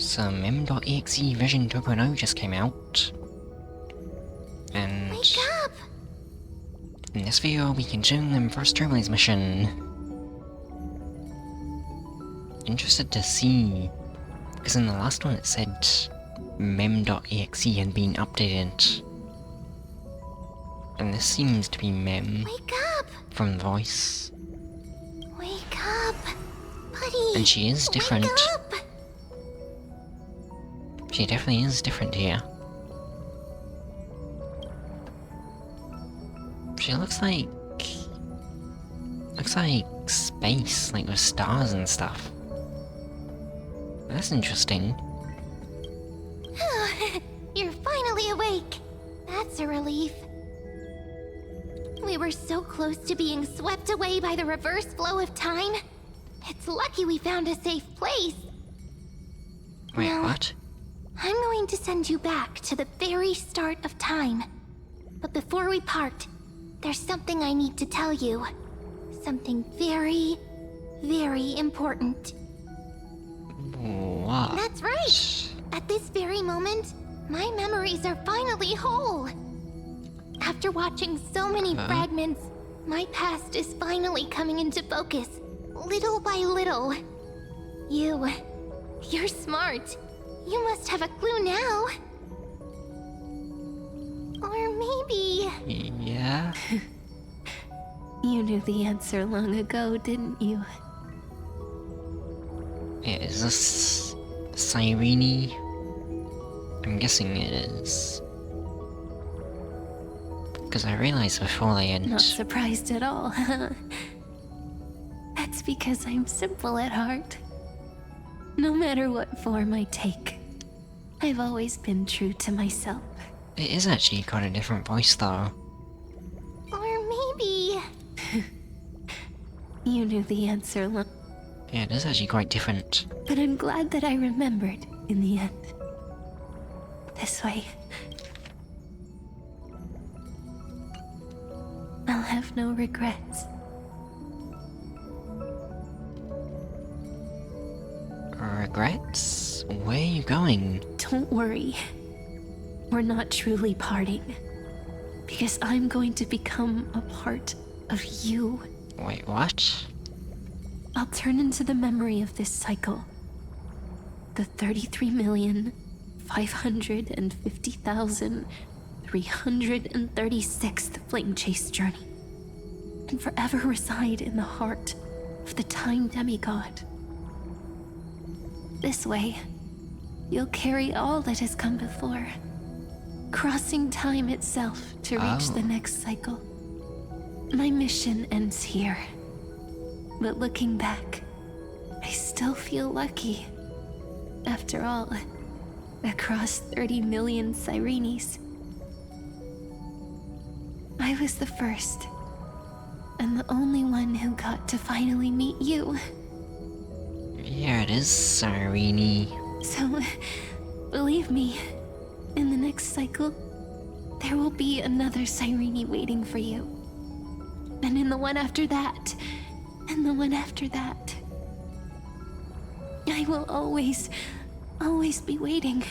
some M.exe version 2.0 just came out. And Wake up! in this video we'll be continuing the first Trailblaze mission. Interested to see, because in the last one it said mem.exe had been updated. And this seems to be mem Wake up! from the voice. Wake up! Buddy! And she is different. Wake up! She definitely is different here. She looks like space, like with stars and stuff. That's interesting. You're finally awake! That's a relief. We were so close to being swept away by the reverse flow of time. It's lucky we found a safe place. Wait, Now, what? I'm going to send you back to the very start of time. But before we part, there's something I need to tell you. Something very, very important. What? That's right! At this very moment, my memories are finally whole. After watching so many fragments, my past is finally coming into focus, little by little. You're smart. You must have a clue now. Or maybe... Yeah? You knew the answer long ago, didn't you? Is this Cyrene? I'm guessing it is. Because I realized before they had... Not surprised at all. That's because I'm simple at heart. No matter what form I take, I've always been true to myself. It is actually got a different voice though. Or maybe... You knew the answer long... Yeah, it is actually quite different. But I'm glad that I remembered in the end. This way, I'll have no regrets. Regrets? Where are you going? Don't worry. We're not truly parting. Because I'm going to become a part of you. Wait, what? I'll turn into the memory of this cycle. The 33,550,336th Flame Chase journey. And forever reside in the heart of the Time Demigod. This way, you'll carry all that has come before, crossing time itself to reach the next cycle. My mission ends here, but looking back, I still feel lucky. After all, across 30 million Cyrenes, I was the first, and the only one who got to finally meet you. Yeah, it is Cyrene. So, believe me, in the next cycle, there will be another Cyrene waiting for you. And in the one after that, and the one after that. I will always be waiting.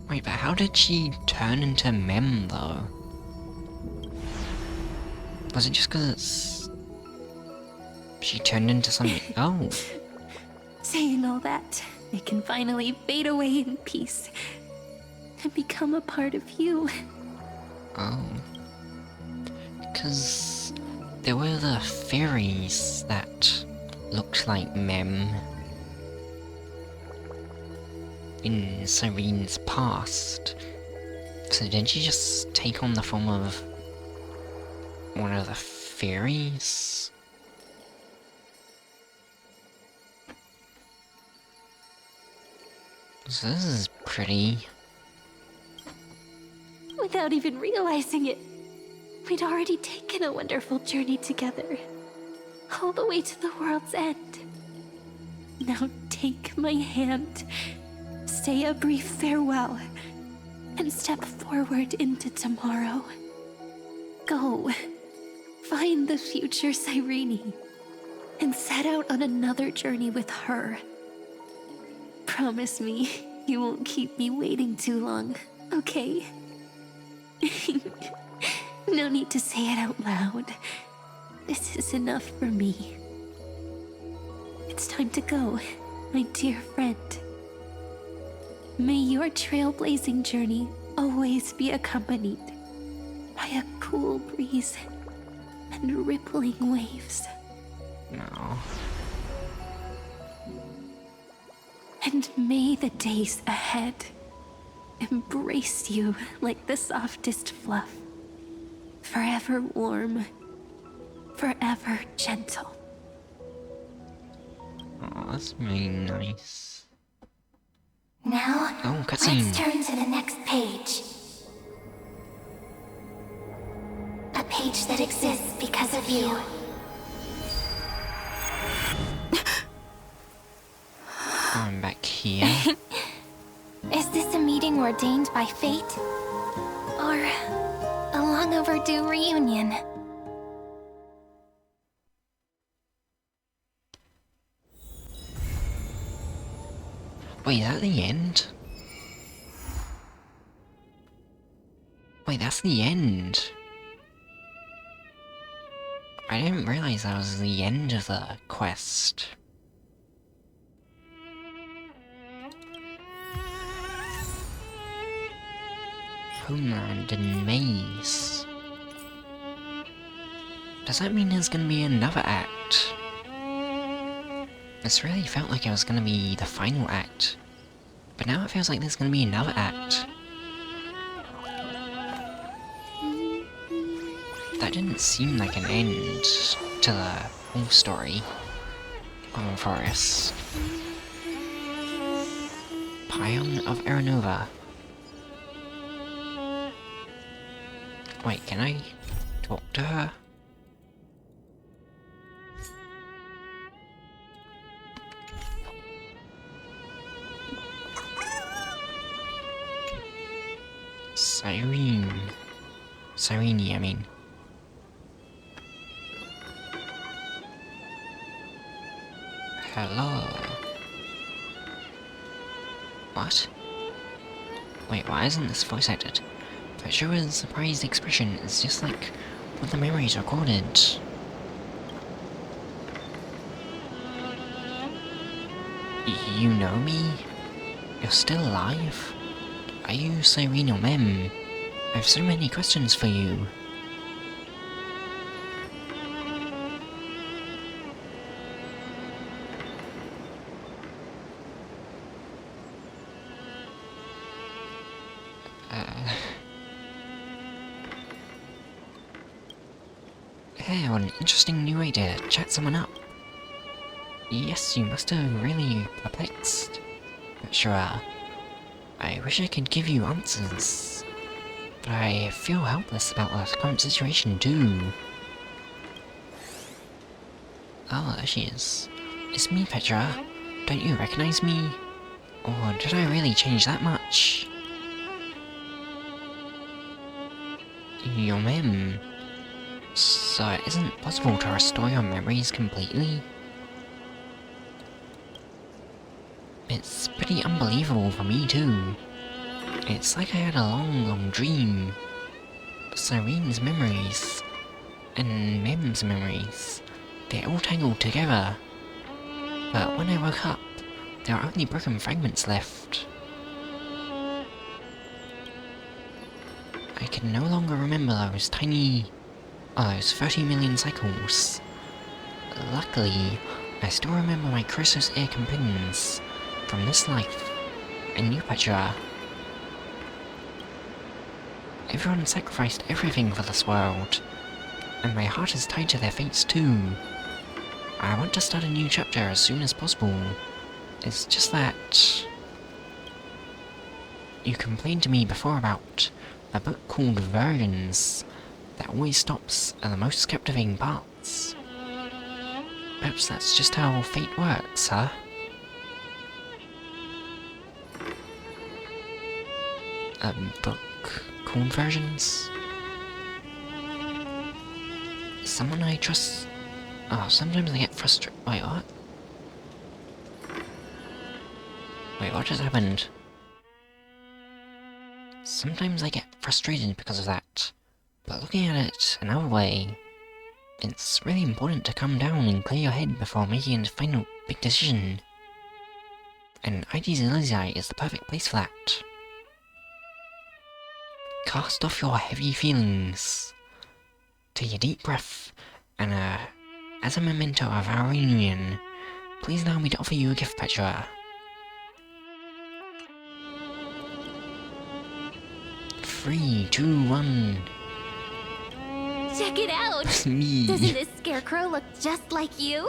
Wait, but how did she turn into Mem though? Was it just because she turned into something? Oh. Saying all that, I can finally fade away in peace and become a part of you. Oh. Because there were the fairies that looked like Mem in Cyrene's past. So didn't she just take on the form of one of the fairies? So this is pretty. Without even realizing it, we'd already taken a wonderful journey together. All the way to the world's end. Now take my hand, say a brief farewell, and step forward into tomorrow. Go, find the future Cyrene, and set out on another journey with her. Promise me you won't keep me waiting too long, okay? No need to say it out loud. This is enough for me. It's time to go, my dear friend. May your trailblazing journey always be accompanied by a cool breeze and rippling waves. No. And may the days ahead embrace you like the softest fluff. Forever warm, forever gentle. Oh, that's really nice. Now, Oh, let's cutscene. turn to the next page. A page that exists because of you. I'm back here. Is this a meeting ordained by fate? Or a long overdue reunion? Wait, is that the end? Wait, that's the end. I didn't realize that was the end of the quest. Homeland and Maze. Does that mean there's gonna be another act? This really felt like it was gonna be the final act. But now it feels like there's gonna be another act. That didn't seem like an end to the whole story of Amphoreus. Pion of Aranova. Wait, can I talk to her? Cyrene, I mean. Hello. What? Wait, why isn't this voice acted? Patchsoka's surprised expression is just like what the memories recorded. You know me? You're still alive? Are you Cyrene or Mem? I have so many questions for you. Hey, what an interesting new way to chat someone up. Yes, you must have really perplexed. But sure, I wish I could give you answers. But I feel helpless about the current situation too. Oh, there she is. It's me, Petra. Don't you recognize me? Or did I really change that much? Your Mem. So it isn't possible to restore your memories completely? It's pretty unbelievable for me too. It's like I had a long dream. Cyrene's memories and Mem's memories, they're all tangled together. But when I woke up, there are only broken fragments left. I can no longer remember those those 30 million cycles. Luckily, I still remember my Chrysos Air companions from this life, and you, Petra. Everyone sacrificed everything for this world, and my heart is tied to their fates too. I want to start a new chapter as soon as possible. It's just that... You complained to me before about a book called Virgins that always stops at the most captivating parts. Perhaps that's just how fate works, huh? A book called Virgins? Someone I trust... Oh, sometimes I get frustrated... Wait, what? Wait, what just happened? Sometimes I get frustrated because of that, but looking at it another way, it's really important to calm down and clear your head before making a final big decision. And ID's Elysei is the perfect place for that. Cast off your heavy feelings. Take a deep breath, and as a memento of our reunion, please allow me to offer you a gift, Petra. 3, 2, 1. Check it out! It's me. Doesn't this scarecrow look just like you?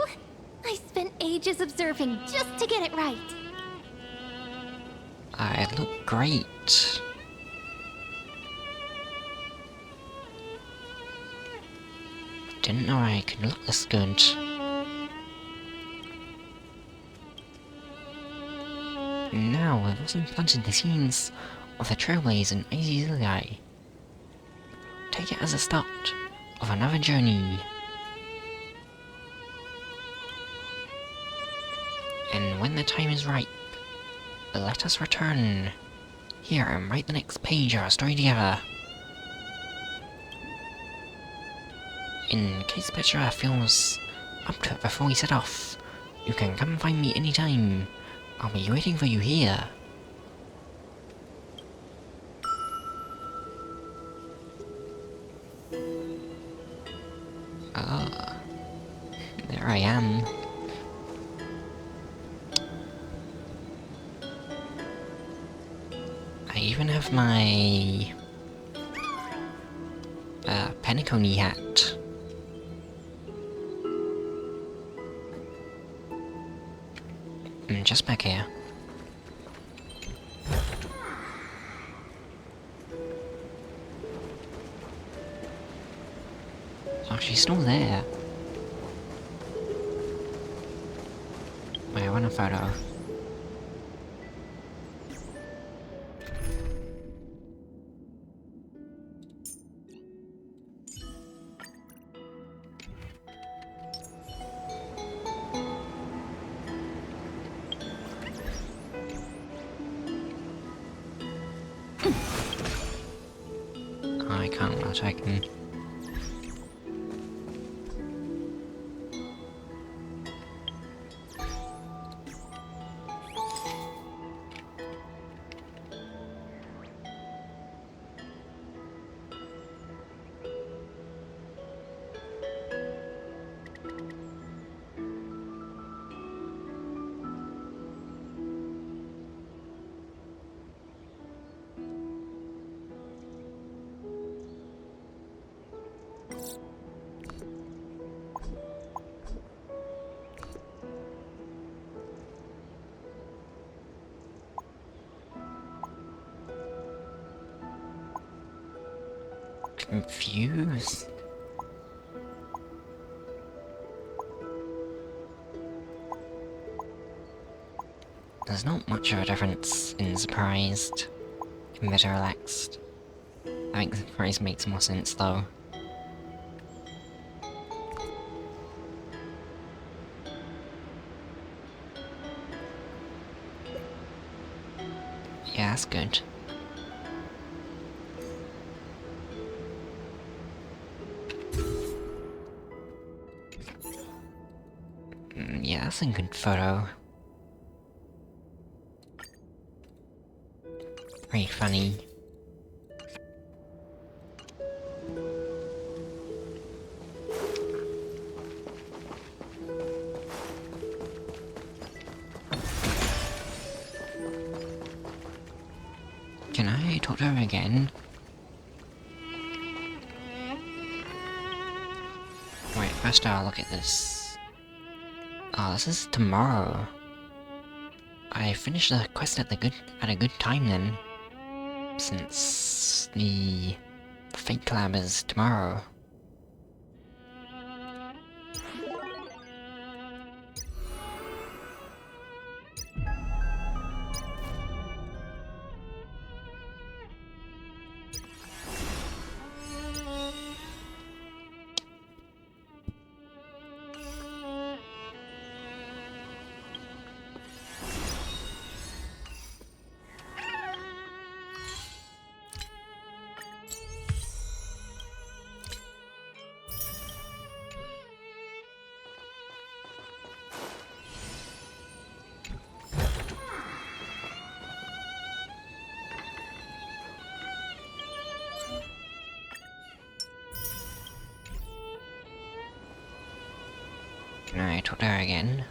I spent ages observing just to get it right. I look great. Didn't know I could look this good. Now we've also planted the scenes of the Trailblaze and Elysei. Take it as a start of another journey. And when the time is ripe, let us return here and write the next page of our story together. In case Petra feels up to it before we set off, you can come find me anytime. I'll be waiting for you here. There I am. I even have my Penacony hat. Just back here. Oh, she's still there. Wait, I want a photo. I can't much, I can... confused. There's not much of a difference in surprised compared to relaxed. I think surprised makes more sense though. Yeah, that's good. Yeah, that's a good photo. Very funny. Can I talk to her again? Wait, first I'll look at this. Oh, this is tomorrow. I finished the quest at a good time then. Since the Fate Lab is tomorrow. Can I talk to her again?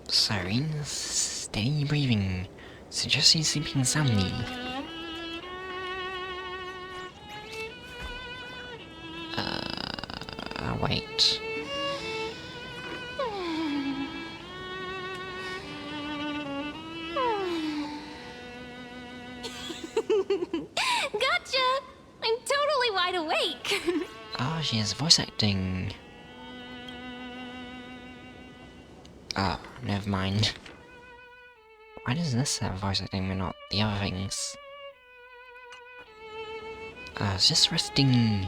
Sirene's steady breathing suggests she's sleeping soundly. Wait. Gotcha! I'm totally wide awake! Oh, she is voice acting. Oh, never mind. Why does this have voice acting but not the other things? I was just resting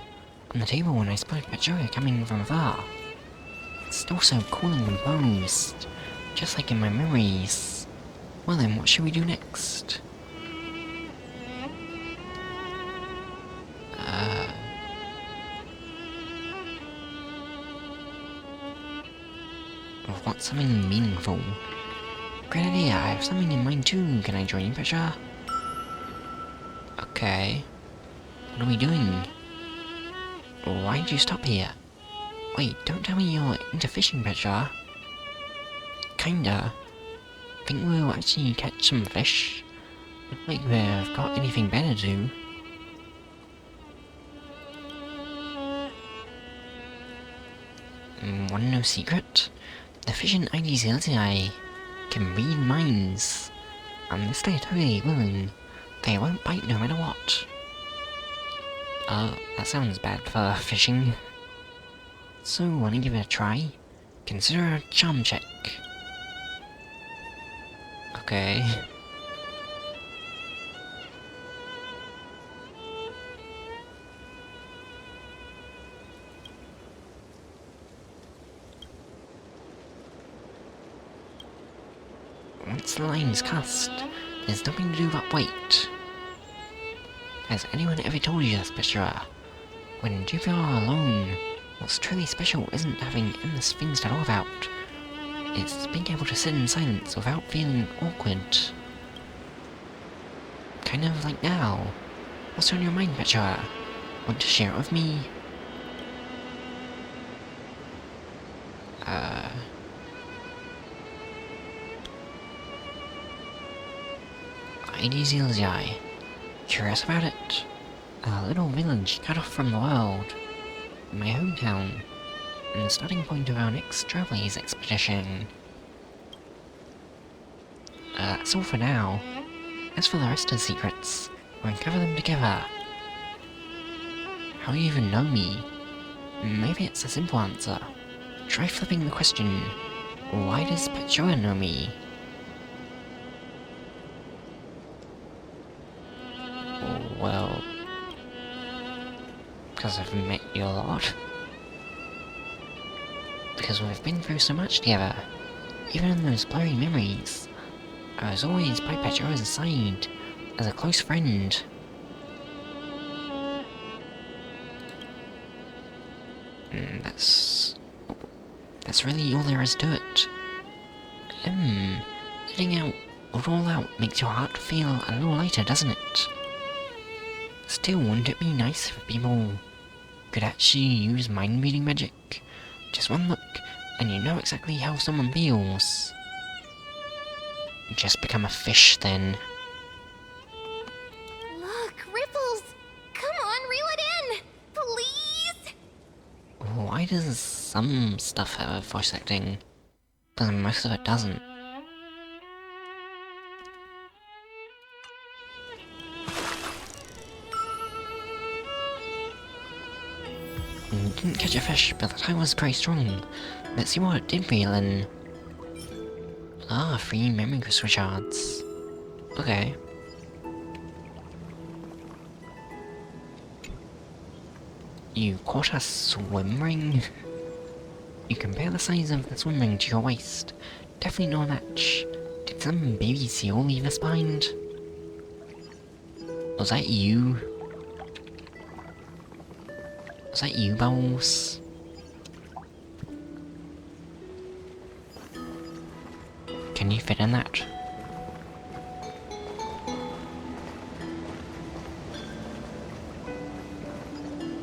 on the table when I spotted Patchsoka coming from afar. It's still so cool and composed, just like in my memories. Well then, what should we do next? I want something meaningful. Great idea, I have something in mind too. Can I join you, Patchsoka? Okay. What are we doing? Why did you stop here? Wait, don't tell me you're into fishing, Patchsoka. Kinda. Think we'll actually catch some fish? Look like we've got anything better to do. Wanna know a secret? The fish in IDZLTI can read minds. And this they're totally willing. They won't bite no matter what. That sounds bad for fishing. So, wanna give it a try? Consider a charm check. Okay. Once the line is cast, there's nothing to do but wait. Has anyone ever told you this, Patchsoka? When you feel alone, what's truly special isn't having endless things to talk about. It's being able to sit in silence without feeling awkward. Kind of like now. What's on your mind, Patchsoka? Want to share it with me? IDZLTI. Curious about it? A little village cut off from the world. My hometown. And the starting point of our next Trailblaze expedition. That's all for now. As for the rest of the secrets, we'll uncover them together. How do you even know me? Maybe it's a simple answer. Try flipping the question. Why does Patchsoka know me? Well... because I've met you a lot. Because we've been through so much together. Even in those blurry memories, I was always by Patchsoka's side, as a close friend. That's really all there is to it. Letting it all out makes your heart feel a little lighter, doesn't it? Still, wouldn't it be nice if people could actually use mind-reading magic? Just one look, and you know exactly how someone feels. Just become a fish, then. Look, ripples! Come on, reel it in! Please! Why does some stuff have voice acting, but most of it doesn't? Didn't catch a fish, but the tide was pretty strong. Let's see what it did reel in. 3 memory crystal shards. Okay. You caught a swim ring? You compare the size of the swim ring to your waist. Definitely no match. Did some baby seal leave us behind? Was that you? Was that you, Bubbles? Can you fit in that?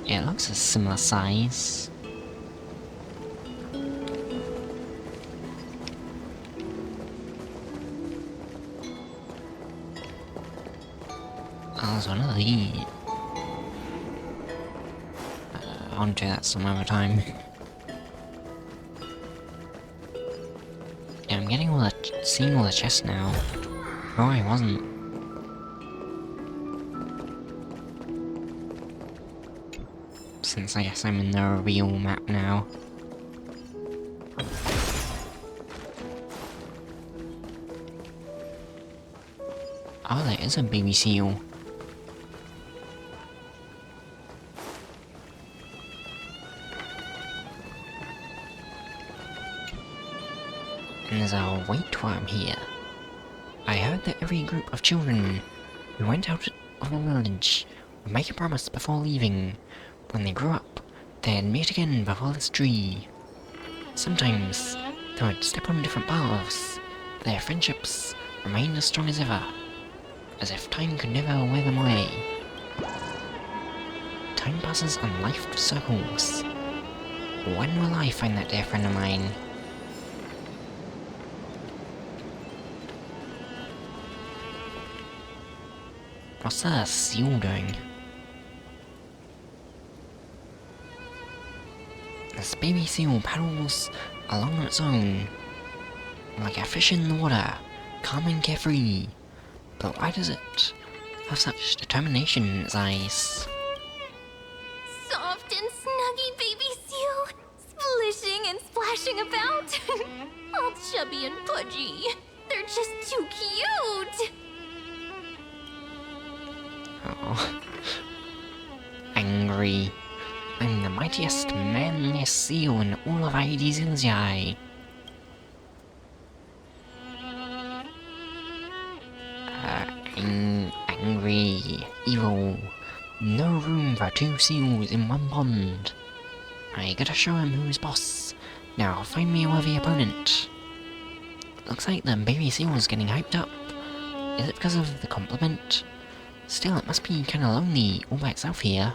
It looks a similar size. Oh, so another lead. I'll do that some other time. Yeah, I'm getting all the seeing all the chests now. Oh, I wasn't. Since I guess I'm in the real map now. Oh, there is a baby seal. And there's a weight worm here. I heard that every group of children who went out of the village would make a promise before leaving. When they grew up, they'd meet again before this tree. Sometimes they would step on different paths. Their friendships remained as strong as ever, as if time could never wear them away. Time passes and life circles. When will I find that dear friend of mine? What's the seal doing? This baby seal paddles along on its own, like a fish in the water, calm and carefree. But why does it have such determination in its eyes? Soft and snuggy baby seal, splishing and splashing about. All chubby and pudgy. They're just too cute. Oh. Angry. I'm the mightiest, manliest seal in all of Aedes Ilzai. Angry, evil. No room for two seals in one pond. I gotta show him who's boss. Now find me a worthy opponent. Looks like the baby seal is getting hyped up. Is it because of the compliment? Still, it must be kinda lonely all by itself here.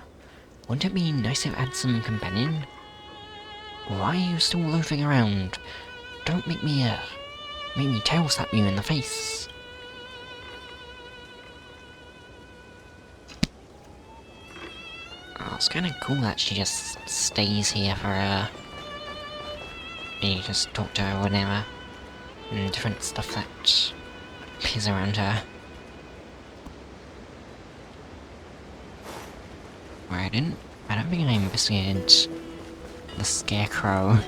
Wouldn't it be nice if it had some companion? Why are you still loafing around? Don't make me tail slap you in the face. Oh, it's kinda cool that she just stays here for and you just talk to her whenever. And different stuff that appears around her. Where I don't think I investigated the scarecrow.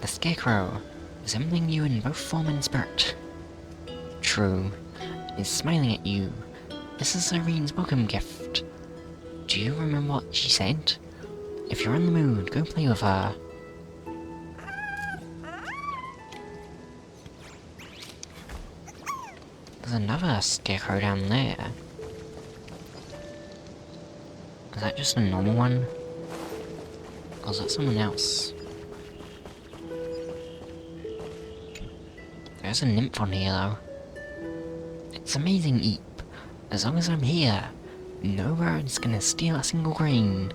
The scarecrow, resembling you in both form and spirit. True, is smiling at you. This is Irene's welcome gift. Do you remember what she said? If you're in the mood, go play with her. There's another scarecrow down there. Is that just a normal one? Or is that someone else? There's a nymph on here though. It's amazing, Eep. As long as I'm here, no bird's gonna steal a single grain.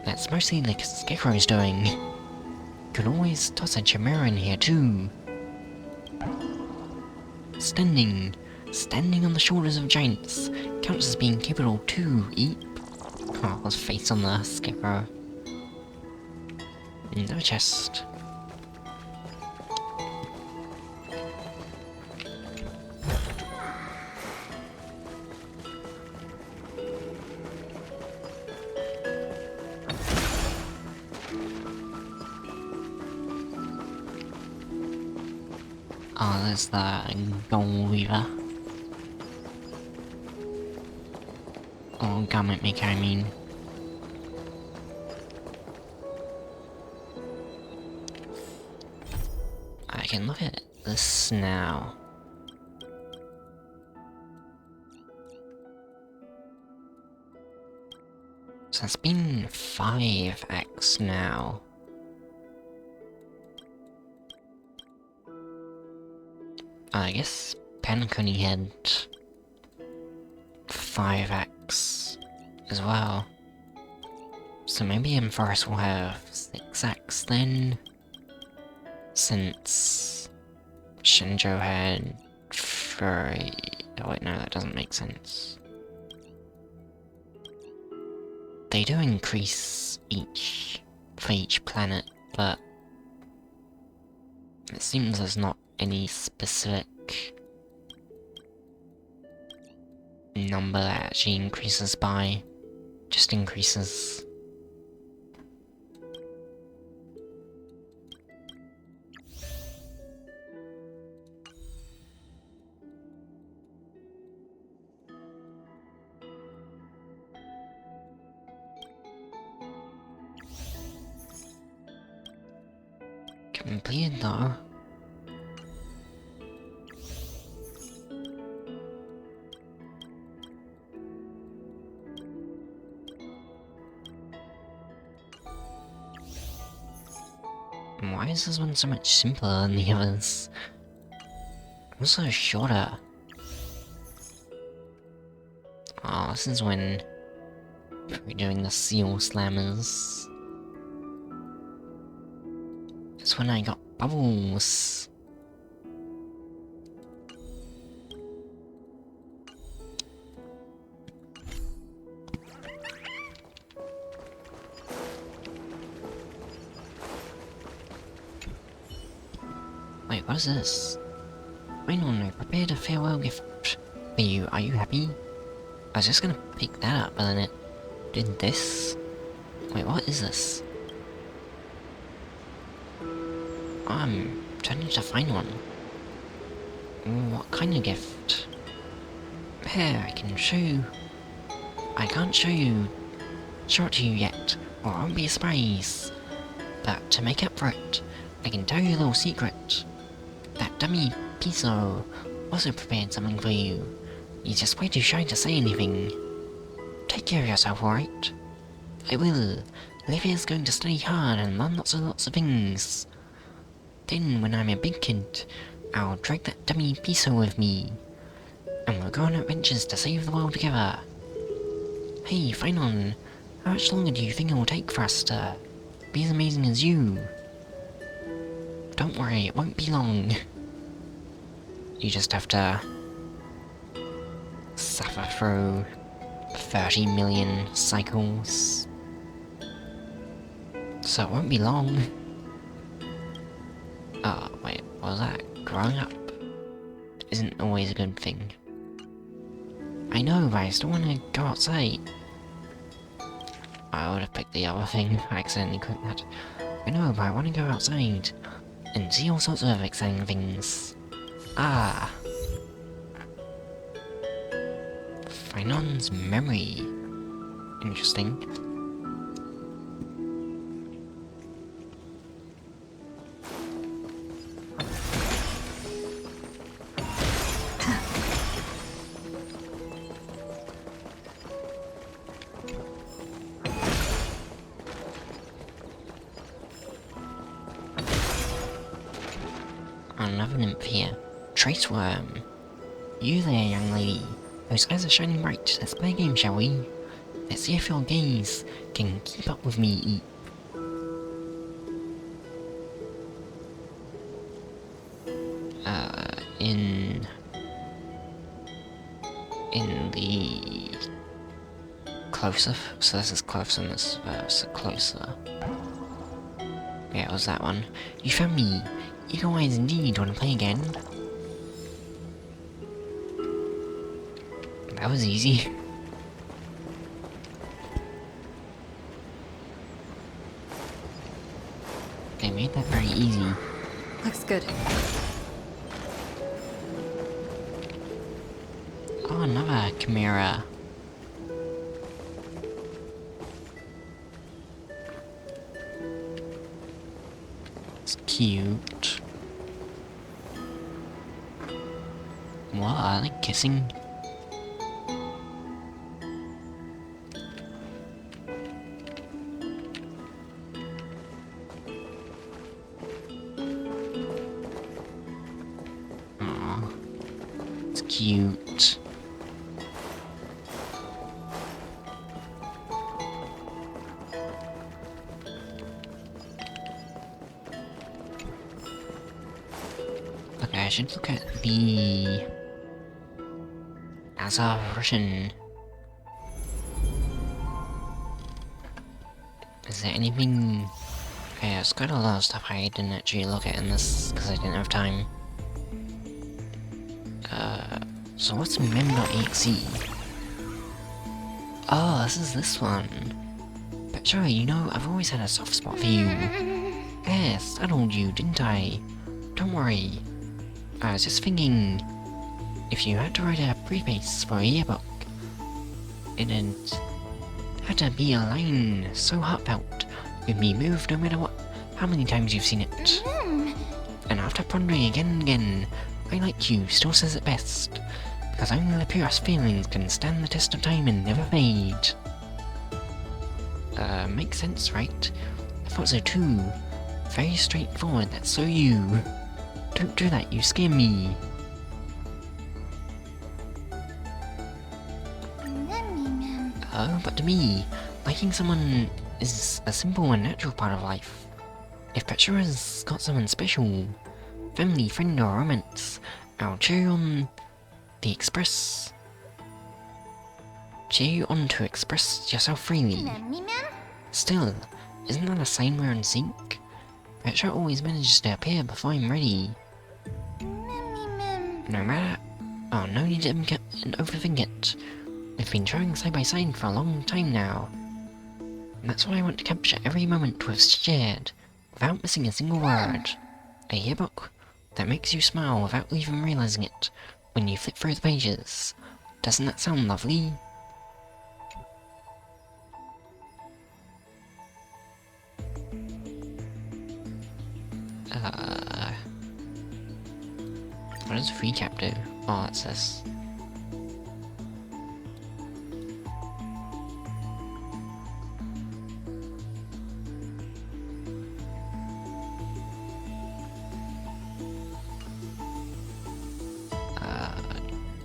That's mostly the scarecrow's doing. Could always toss a chimera in here too. Standing on the shoulders of giants counts as being capable too, Eep. Oh, his face on the scarecrow. No chest. Oh, there's the gold weaver. Or garment maker, I mean. I can look at this now. So it's been 5x now. I guess Pencony had 5x as well. So maybe Amphoreus will have 6x then, since Shinjo had for... Oh wait, no, that doesn't make sense. They do increase for each planet, but it seems there's not any specific number that actually increases by, just increases. Completed though. Why is this one so much simpler than the others? Also shorter. Oh, this is when we're doing the seal slammers. That's when I got bubbles. Wait, what is this? Wait on, I prepared a farewell gift for you. Are you happy? I was just gonna pick that up, but then it did this. Wait, what is this? I'm trying to find one. What kind of gift? Here, I can show you. I can't show it to you yet, or it won't be a surprise. But to make up for it, I can tell you a little secret. That dummy Piso also prepared something for you. He's just way too shy to say anything. Take care of yourself, alright? I will. Olivia's going to study hard and learn lots of things. Then, when I'm a big kid, I'll drag that dummy Piso with me. And we'll go on adventures to save the world together. Hey, Finon, how much longer do you think it will take for us to be as amazing as you? Don't worry, it won't be long. You just have to suffer through 30 million cycles. So it won't be long. Oh, wait, what was that? Growing up isn't always a good thing. I know, but I still want to go outside. I would have picked the other thing. I accidentally clicked that. I know, but I want to go outside and see all sorts of exciting things. Ah. Finon's memory. Interesting. Another nymph here. Trace worm. You there, young lady. Those eyes are shining bright. Let's play a game, shall we? Let's see if your gaze can keep up with me. In the closer. So this is closer and this so closer. Yeah, it was that one. You found me. Eagle eyes indeed. Want to play again? That was easy. They made that very easy. Looks good. Oh, another chimera. It's cute. What? I like kissing. Aww. It's cute. Okay, I should look at the as of written. Is there anything... Okay, it's got a lot of stuff I didn't actually look at in this, because I didn't have time. So what's mem.exe? Oh, this one. But sure, you know, I've always had a soft spot for you. Yes, I told you, didn't I? Don't worry. I was just thinking, if you had to write a preface for a yearbook, it'd had to be a line so heartfelt, you'd be moved no matter what, how many times you've seen it. And after pondering again and again, I Like You still says it best, because only the purest feelings can stand the test of time and never fade. Makes sense, right? I thought so too. Very straightforward, that's so you. Don't do that, you scare me. Oh, but to me, liking someone is a simple and natural part of life. If Patchsoka's got someone special, family, friend or romance, I'll cheer you on to express yourself freely. Still, isn't that a sign we're in sync? Patchsoka always manages to appear before I'm ready. No matter... Oh, no need to overthink it. We've been traveling side by side for a long time now. And that's why I want to capture every moment we've shared, without missing a single word. A yearbook that makes you smile without even realizing it when you flip through the pages. Doesn't that sound lovely? What does recap do? Oh, that's this.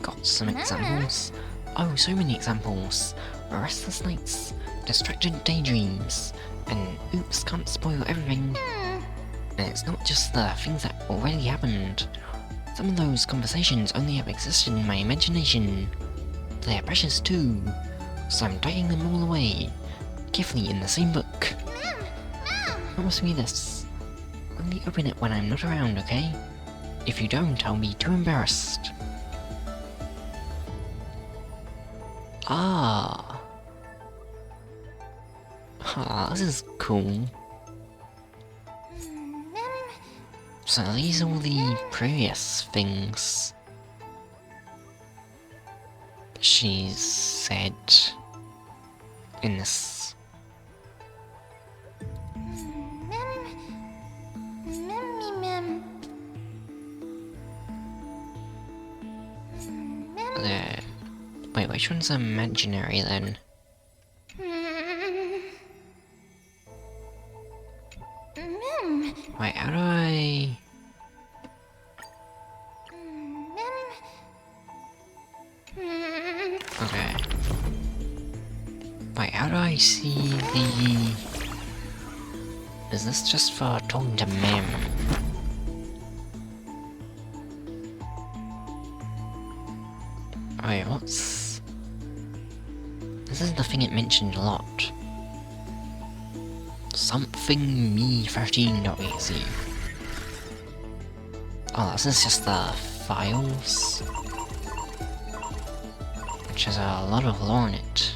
Got some examples? Oh, so many examples. Restless nights, distracted daydreams, and oops, can't spoil everything. And it's not just the things that already happened. Some of those conversations only have existed in my imagination. They're precious too, so I'm tucking them all away, carefully in the same book. Promise me this. Only open it when I'm not around, okay? If you don't, I'll be too embarrassed. Ah. This is cool. So these are all the previous things she's said in this. Wait, which one's imaginary then? Wait, how do I... Okay. Wait, how do I see the... Is this just for talking to Mem? Wait, what's... This is the thing it mentioned a lot. Something me13.exe. Oh, this is just the files, which has a lot of lore in it.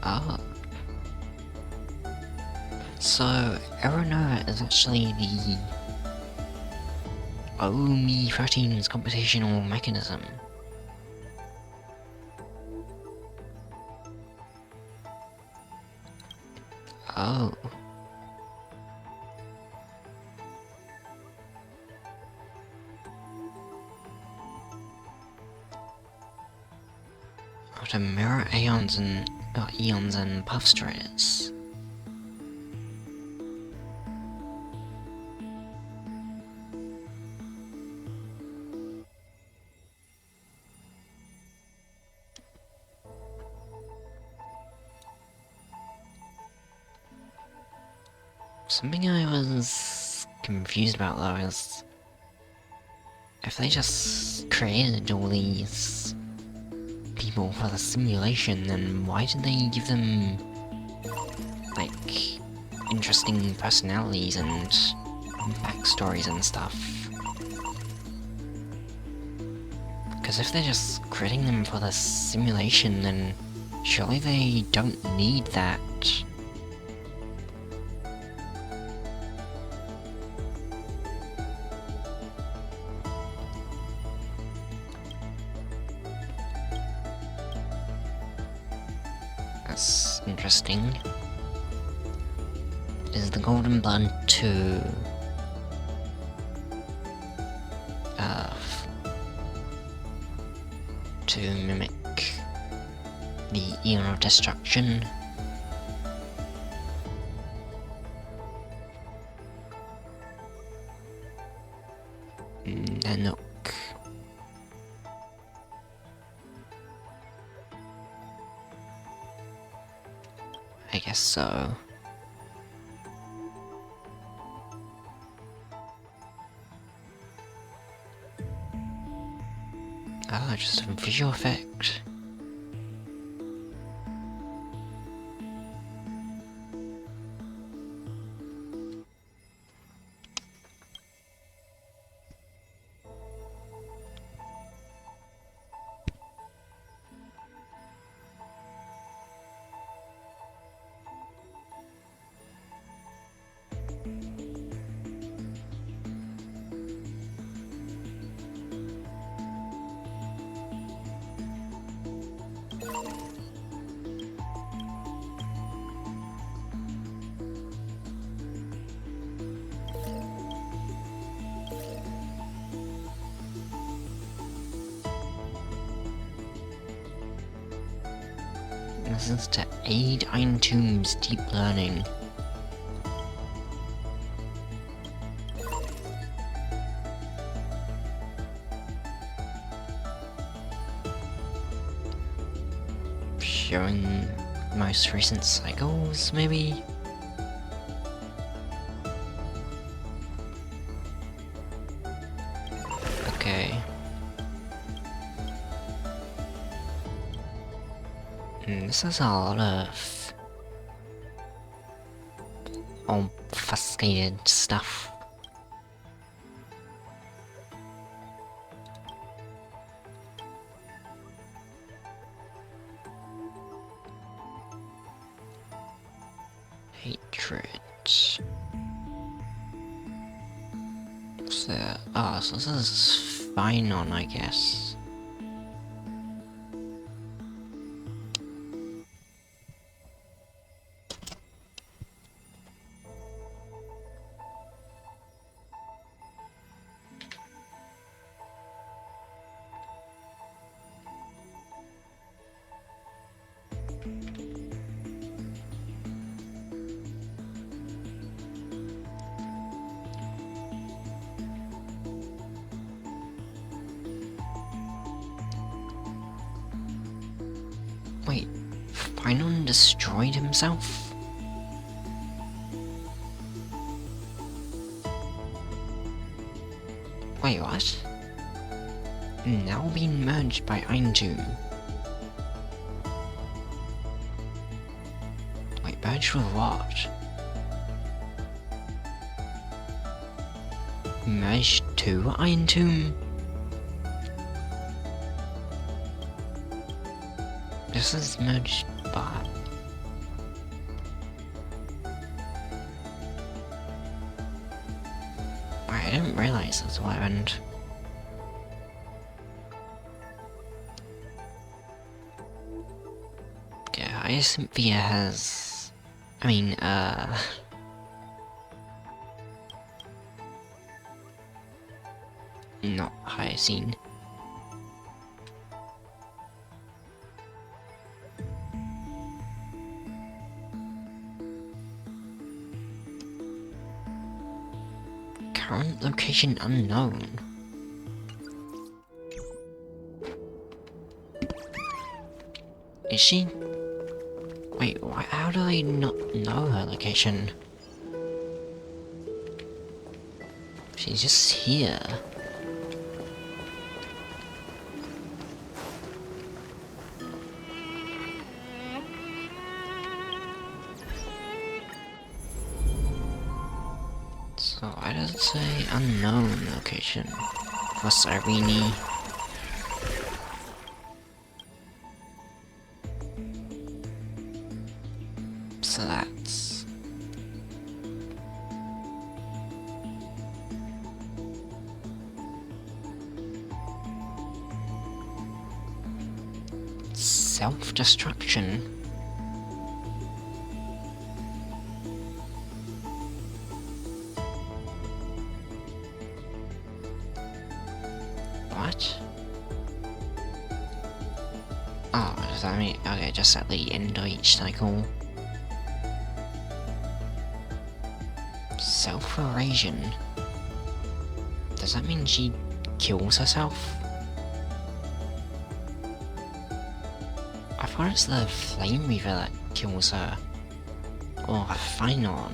Ah. So, Aeronova is actually the Me13's computational mechanism. Oh. To mirror eons and puff strays. Something I was confused about though is if they just created all these people for the simulation, then why did they give them like interesting personalities and backstories and stuff? Because if they're just creating them for the simulation, then surely they don't need that. That's interesting. Is the golden blood to mimic the Eon of Destruction? Nanook. I guess so. Oh, just a visual effect. This is to aid Eintüm's deep learning. Showing most recent cycles, maybe? Okay. This is a lot of obfuscated stuff. Hatred. What's there? Ah, so this is fine on, I guess. Wait, Finon destroyed himself? Wait, what? Now being merged by Eintüm. Wait, merged with what? Merged to Eintüm? This is merged by... I didn't realize that's what happened. Yeah, Hyacinthia has... I mean, not Hyacinth. Current location unknown. Is she? Wait, how do they not know her location? She's just here. So why does it say unknown location for Cyrene? So that's... self-destruction? What? Oh, does that mean... okay, just at the end of each cycle. Self-erasion? Does that mean she kills herself? I thought it's the Flame Reaver that kills her. Or a Phynon.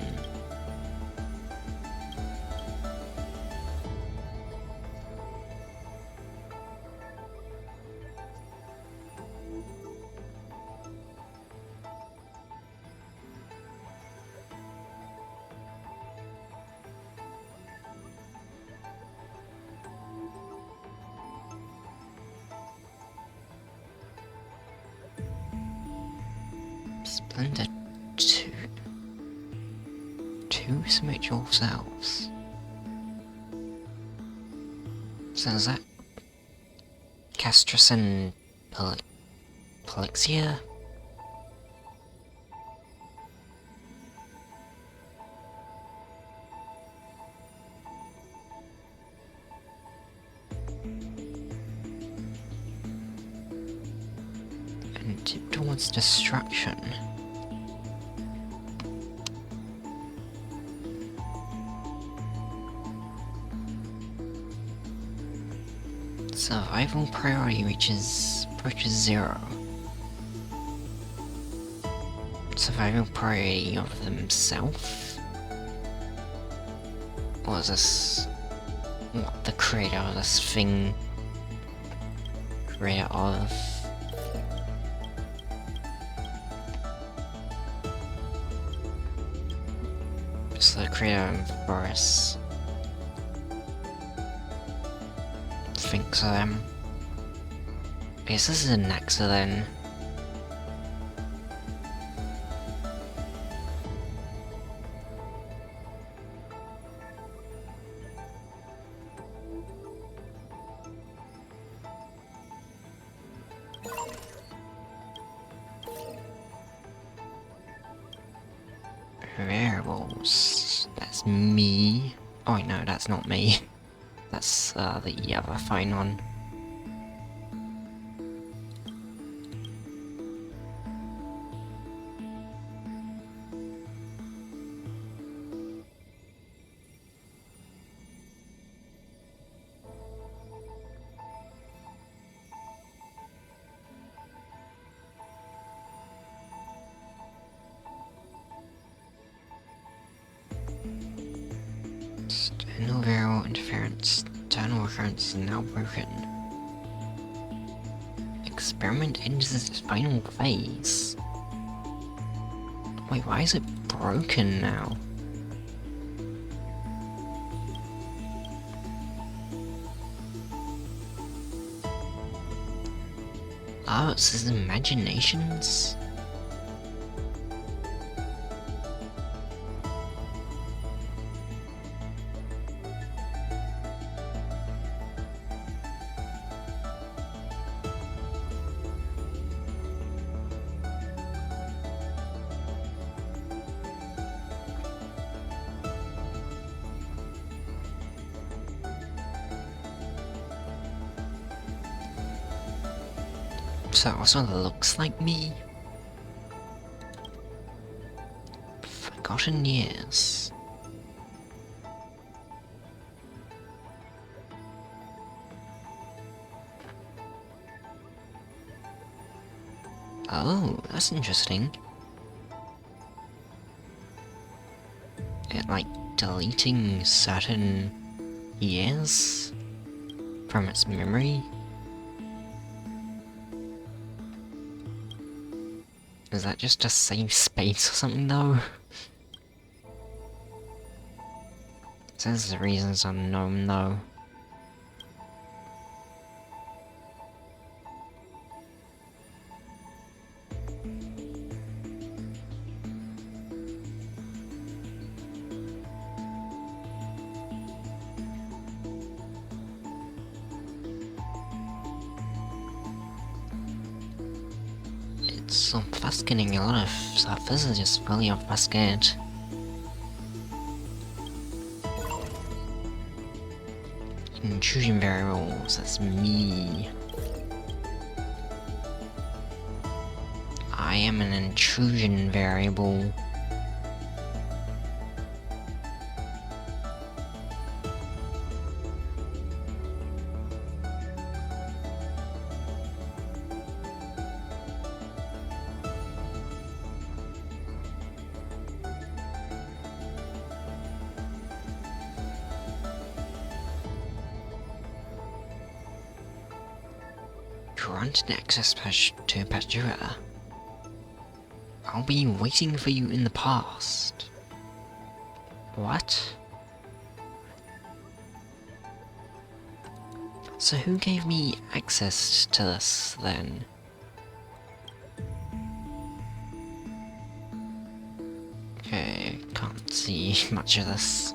Splendid. Two spiritual selves. So is that Castris and Polixia? And tip towards destruction. Survival priority approaches 0. Survival priority of themselves? Or is this what the creator of this thing creator of? Just the creator of Amphoreus thinks of them. I guess this is a Naxa then. Variables. That's me. Oh wait, no, that's not me. That's the other Phynon. External variable interference. Internal occurrence is now broken. Experiment enters its final phase. Wait, why is it broken now? Oh, it's his imaginations? So it also looks like me? Forgotten years. Oh, that's interesting. It like deleting certain he is from its memory? Is that just a safe space or something though? Says the reasons unknown though. It's obfuscating a lot of stuff. This is just really obfuscated. Intrusion variables, that's me. I am an intrusion variable. Granted access to Patchsoka. I'll be waiting for you in the past. What? So who gave me access to this then? Okay, can't see much of this.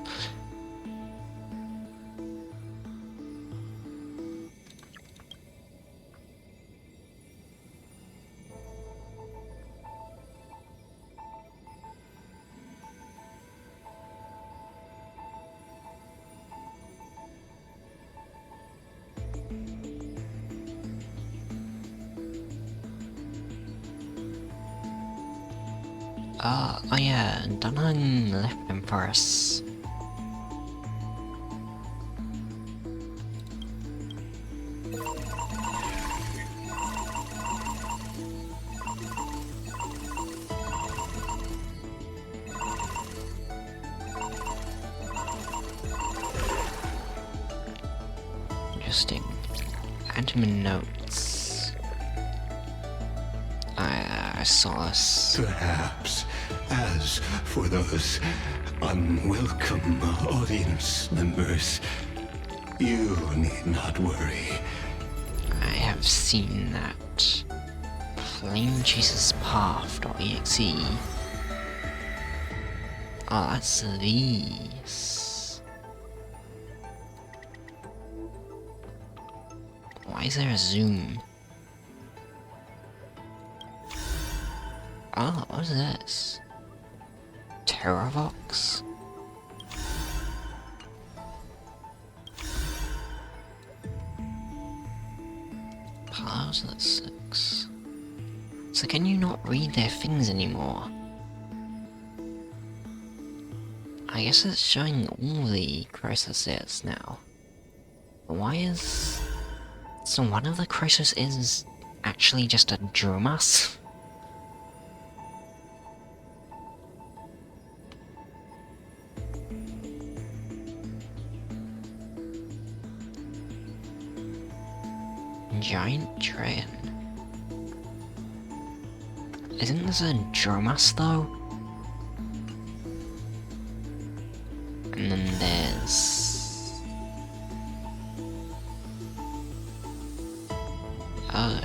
Oh yeah, Dunham left Amphoreus. Interesting. Admin notes. I saw this. Perhaps, as for those unwelcome audience members, you need not worry. I have seen that. Flame Chaser's Path.exe. Oh, that's these. Why is there a zoom? Oh, what is this? Terravox? Powers at 6. So can you not read their things anymore? I guess it's showing all the processes now. But why is... So one of the crisis is actually just a Dromas? Giant Train. Isn't this a Dromas though? And then there's... Oh,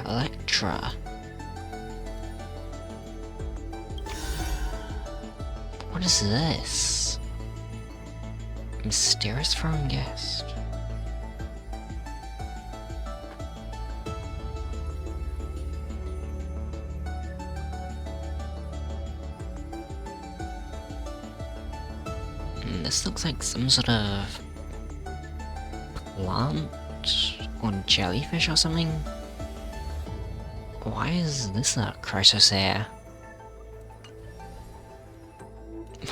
Electra. What is this? Mysterious foreign guest. This looks like some sort of plant or jellyfish or something. Why is this a Chrysosaur?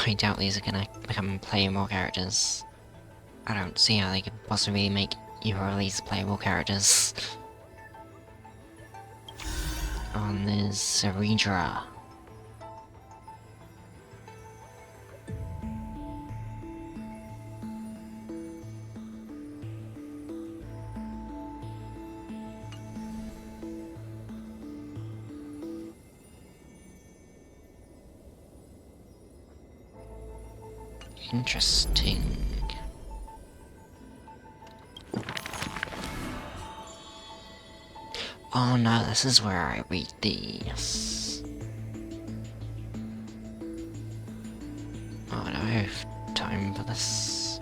I doubt these are gonna become playable characters. I don't see how they could possibly make either of these playable characters. Oh, and there's Ceredra. Interesting. Oh no, this is where I read these. Oh, I don't have time for this.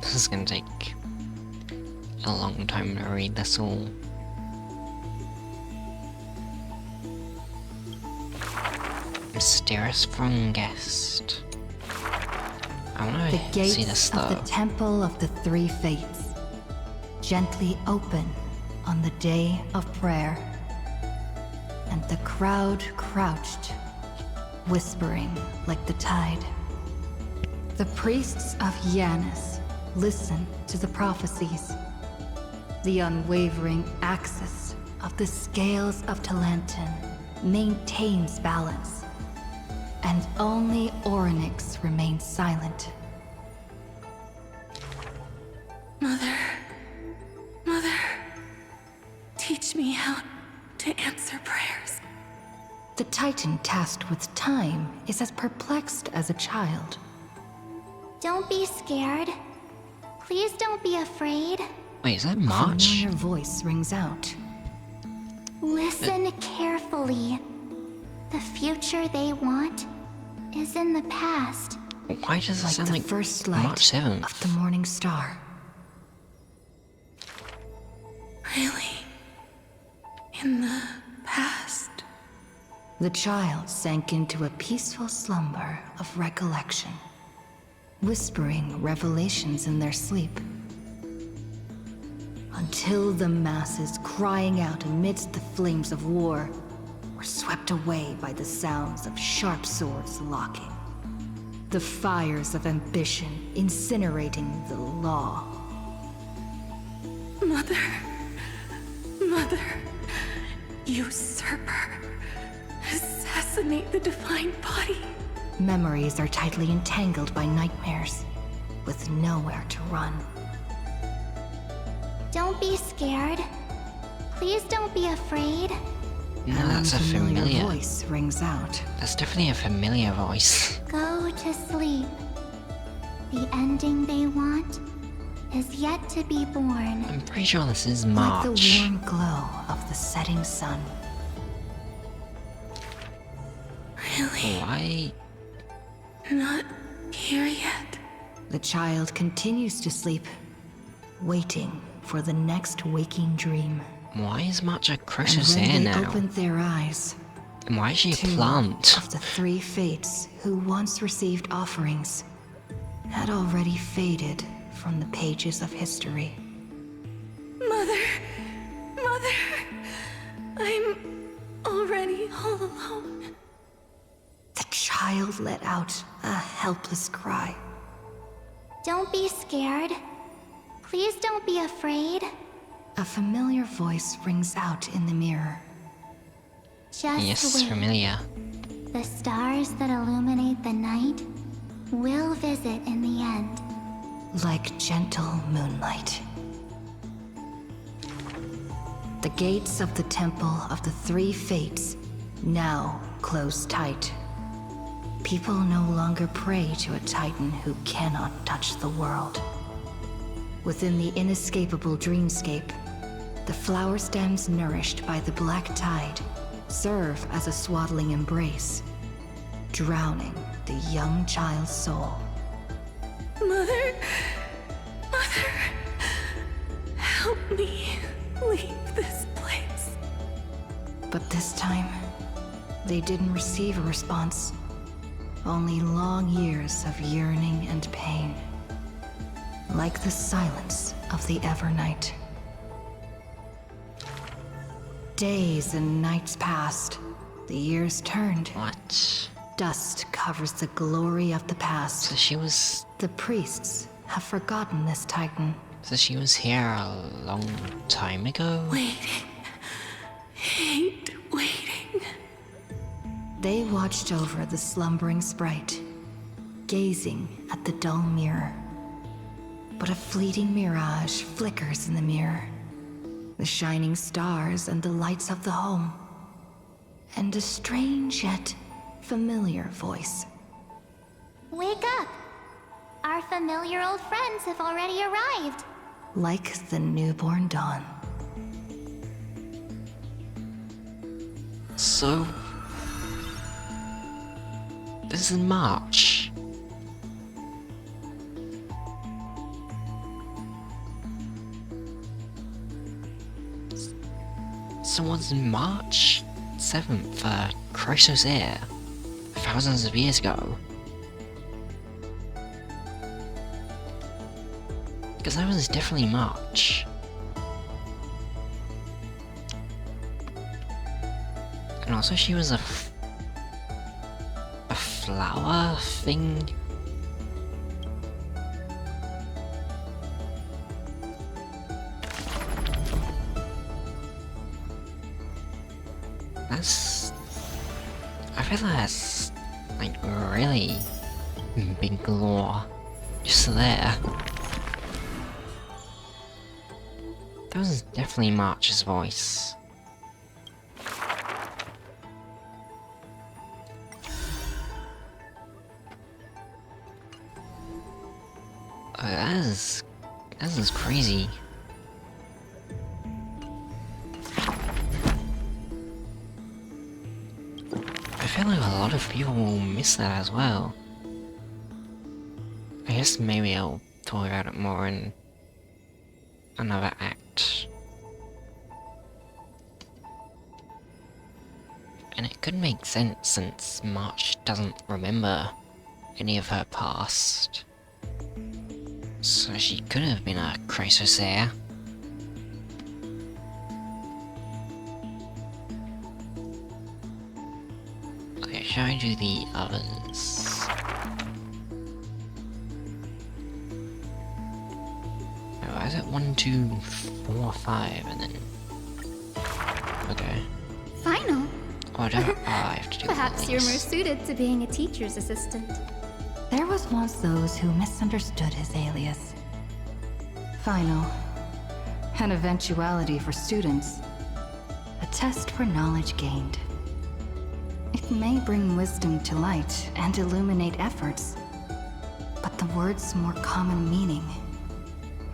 This is gonna take a long time to read this all. Mysterious foreign guest. I wanna The see this gates though. of the Temple of the Three Fates gently open on the day of prayer, and the crowd crouched, whispering like the tide. The priests of Yanis listen to the prophecies. The unwavering axis of the scales of Talantin maintains balance, and only Orynyx remains silent. Mother, teach me how to answer prayers. The Titan tasked with time is as perplexed as a child. Don't be scared. Please don't be afraid. Wait, is that A March? familiar voice rings out. Listen carefully. The future they want is in the past. Why does it Like sound the like first March light 7th? of the morning star. Really? In the past? The child sank into a peaceful slumber of recollection, whispering revelations in their sleep. Until the masses crying out amidst the flames of war were swept away by the sounds of sharp swords locking. The fires of ambition incinerating the law. Mother, usurper, assassinate the divine body. Memories are tightly entangled by nightmares, with nowhere to run. Don't be scared. Please don't be afraid. No, An that's a unfamiliar familiar. voice rings out. That's definitely a familiar voice. Go to sleep. The ending they want is yet to be born. I'm pretty sure this is Like March. the warm glow of the setting sun. Really? Why? Not here yet. The child continues to sleep, waiting for the next waking dream. Why is March a And Crush's when hair they now? opened their eyes, And why is she a two plant? of the three fates who once received offerings had already faded from the pages of history. Mother, I'm already all alone. The child let out a helpless cry. Don't be scared. Please don't be afraid. A familiar voice rings out in the mirror. Just Yes, wait. familiar. The stars that illuminate the night will visit in the end. Like gentle moonlight. The gates of the Temple of the Three Fates now close tight. People no longer pray to a titan who cannot touch the world. Within the inescapable dreamscape, the flower stems nourished by the black tide serve as a swaddling embrace, drowning the young child's soul. Mother, help me leave this place. But this time, they didn't receive a response. Only long years of yearning and pain. Like the silence of the Evernight. Days and nights passed. The years turned. What? Dust covers the glory of the past. So she was... The priests have forgotten this titan. So she was here a long time ago? Hate waiting. They watched over the slumbering sprite, gazing at the dull mirror. But a fleeting mirage flickers in the mirror. The shining stars and the lights of the home. and a strange yet familiar voice. Wake up! Our familiar old friends have already arrived. Like the newborn dawn. So... this is March. So what's March 7th, Chrysos Air, thousands of years ago? Because that was definitely March. And also she was a flower thing? That's... I feel like that's like really big lore just there. That was definitely March's voice. Oh, that is crazy. I feel like a lot of people will miss that as well. I guess maybe I'll talk about it more in another act. And it could make sense since March doesn't remember any of her past. So she could have been a Chrysos Heir. Okay, shall I do the others? Oh, is it 1, 2, 4, 5, and then... okay. Final. Oh, don't I have to do all Perhaps you're more these? suited to being a teacher's assistant. There was once those who misunderstood his alias. Final. An eventuality for students. A test for knowledge gained. It may bring wisdom to light and illuminate efforts, but the word's more common meaning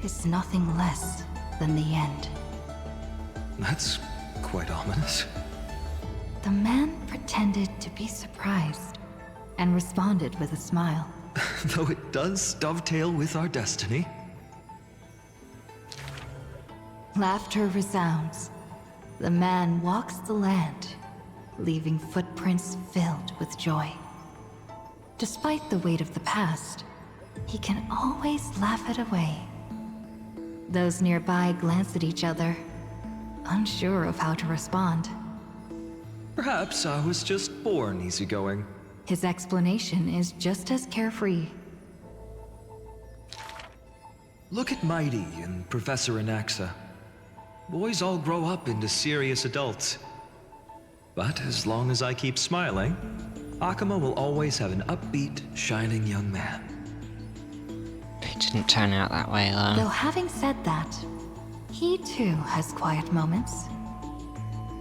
is nothing less than the end. That's quite ominous. The man pretended to be surprised and responded with a smile. Though it does dovetail with our destiny. Laughter resounds. The man walks the land, leaving footprints filled with joy. Despite the weight of the past, he can always laugh it away. Those nearby glance at each other, unsure of how to respond. Perhaps I was just born easygoing. His explanation is just as carefree. Look at Mighty and Professor Anaxa. Boys all grow up into serious adults. But as long as I keep smiling, Akuma will always have an upbeat, shining young man. It didn't turn out that way though. Though having said that, he too has quiet moments.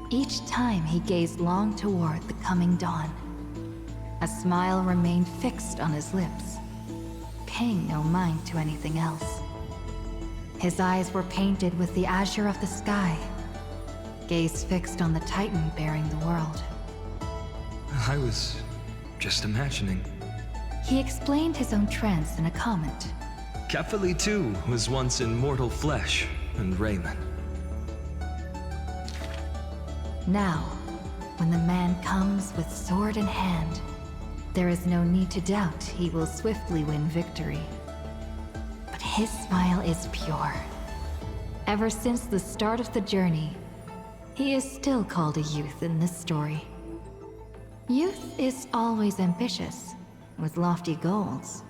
Each time he gazed long toward the coming dawn, a smile remained fixed on his lips, paying no mind to anything else. His eyes were painted with the azure of the sky, gaze fixed on the Titan bearing the world. I was just imagining. He explained his own trance in a comment. Kefali too was once in mortal flesh and raiment. Now, when the man comes with sword in hand, there is no need to doubt he will swiftly win victory. But his smile is pure. Ever since the start of the journey, he is still called a youth in this story. Youth is always ambitious, with lofty goals.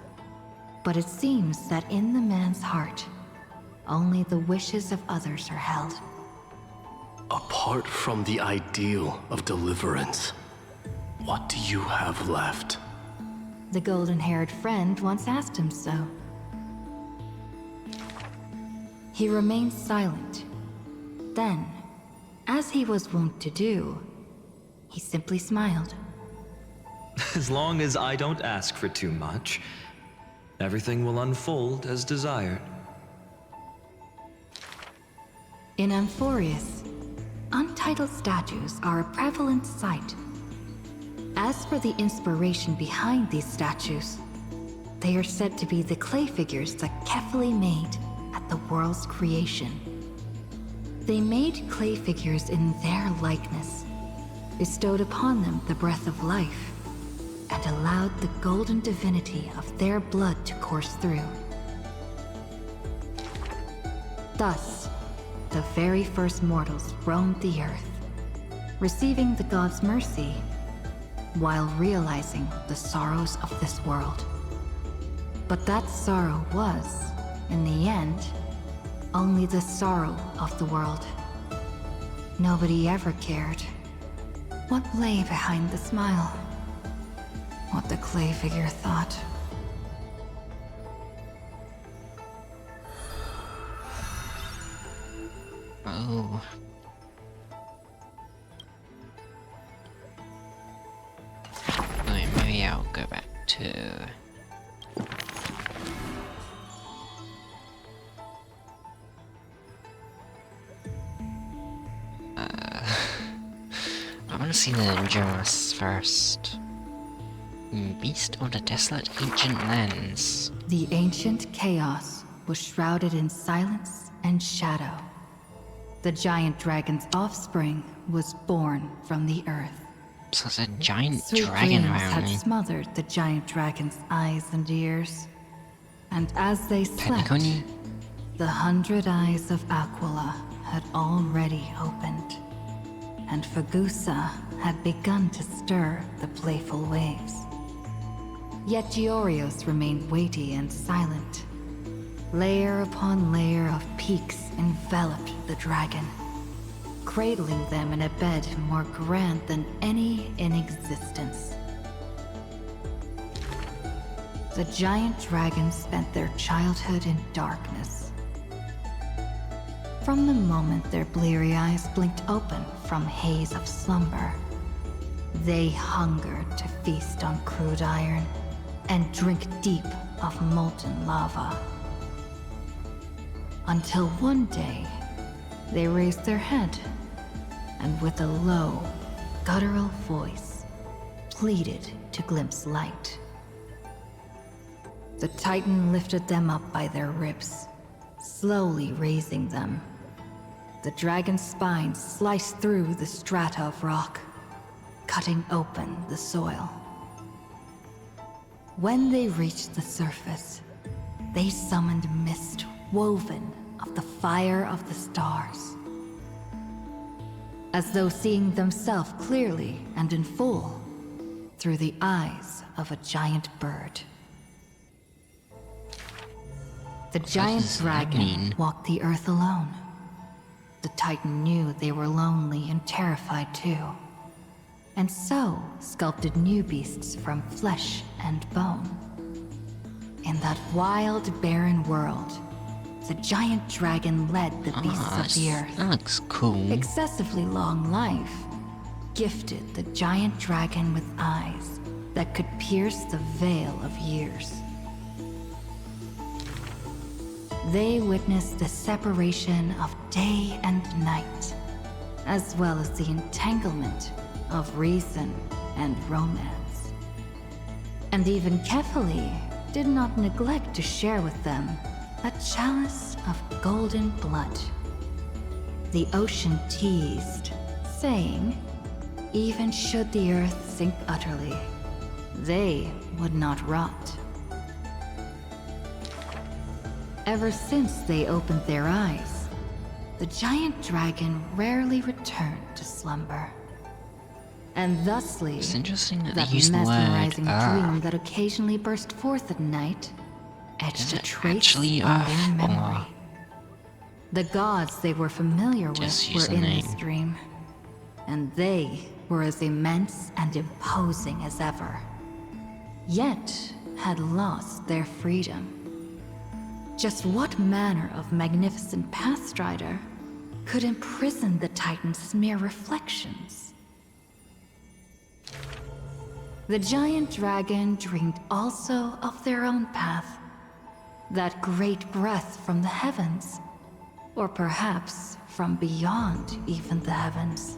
But it seems that in the man's heart, only the wishes of others are held. Apart from the ideal of deliverance, what do you have left? The golden-haired friend once asked him so. He remained silent. Then, as he was wont to do, he simply smiled. As long as I don't ask for too much, everything will unfold as desired. In Amphoreus, untitled statues are a prevalent sight. As for the inspiration behind these statues, they are said to be the clay figures that Kefali made at the world's creation. They made clay figures in their likeness, bestowed upon them the breath of life, and allowed the golden divinity of their blood to course through. Thus, the very first mortals roamed the earth, receiving the gods' mercy, while realizing the sorrows of this world. But that sorrow was, in the end, only the sorrow of the world. Nobody ever cared what lay behind the smile, what the clay figure thought. Oh. Alright, maybe I'll go back to... I want to see the giraffes first. Beast of the desolate ancient lands. The ancient chaos was shrouded in silence and shadow. The giant dragon's offspring was born from the earth. So it's a giant Sweet dragon dreams around had me. smothered the giant dragon's eyes and ears. And as they slept, Technically, the 100 eyes of Aquila had already opened. And Fagusa had begun to stir the playful waves. Yet Giorios remained weighty and silent. Layer upon layer of peaks enveloped the dragon, cradling them in a bed more grand than any in existence. The giant dragons spent their childhood in darkness. From the moment their bleary eyes blinked open from haze of slumber, they hungered to feast on crude iron and drink deep of molten lava. Until one day, they raised their head and with a low, guttural voice, pleaded to glimpse light. The Titan lifted them up by their ribs, slowly raising them. The dragon's spine sliced through the strata of rock, cutting open the soil. When they reached the surface, they summoned mist woven of the fire of the stars. As though seeing themselves clearly and in full, through the eyes of a giant bird. The giant does that dragon mean? walked the earth alone. The Titan knew they were lonely and terrified too, and so sculpted new beasts from flesh and bone. In that wild, barren world, the giant dragon led the beasts of the earth. That looks cool. Excessively long life gifted the giant dragon with eyes that could pierce the veil of years. They witnessed the separation of day and night, as well as the entanglement of reason and romance. And even Kefali did not neglect to share with them a chalice of golden blood. The ocean teased, saying, even should the earth sink utterly, they would not rot. Ever since they opened their eyes, the giant dragon rarely returned to slumber. And thusly, It's interesting that they that use the word mesmerizing dream Earth. that occasionally burst forth at night etched Is a it trace actually on Earth their memory. or The gods they were familiar just with use were the in this name? dream, and they were as immense and imposing as ever, yet had lost their freedom. Just what manner of magnificent pathstrider could imprison the Titan's mere reflections? The giant dragon dreamed also of their own path. That great breath from the heavens. Or perhaps from beyond even the heavens.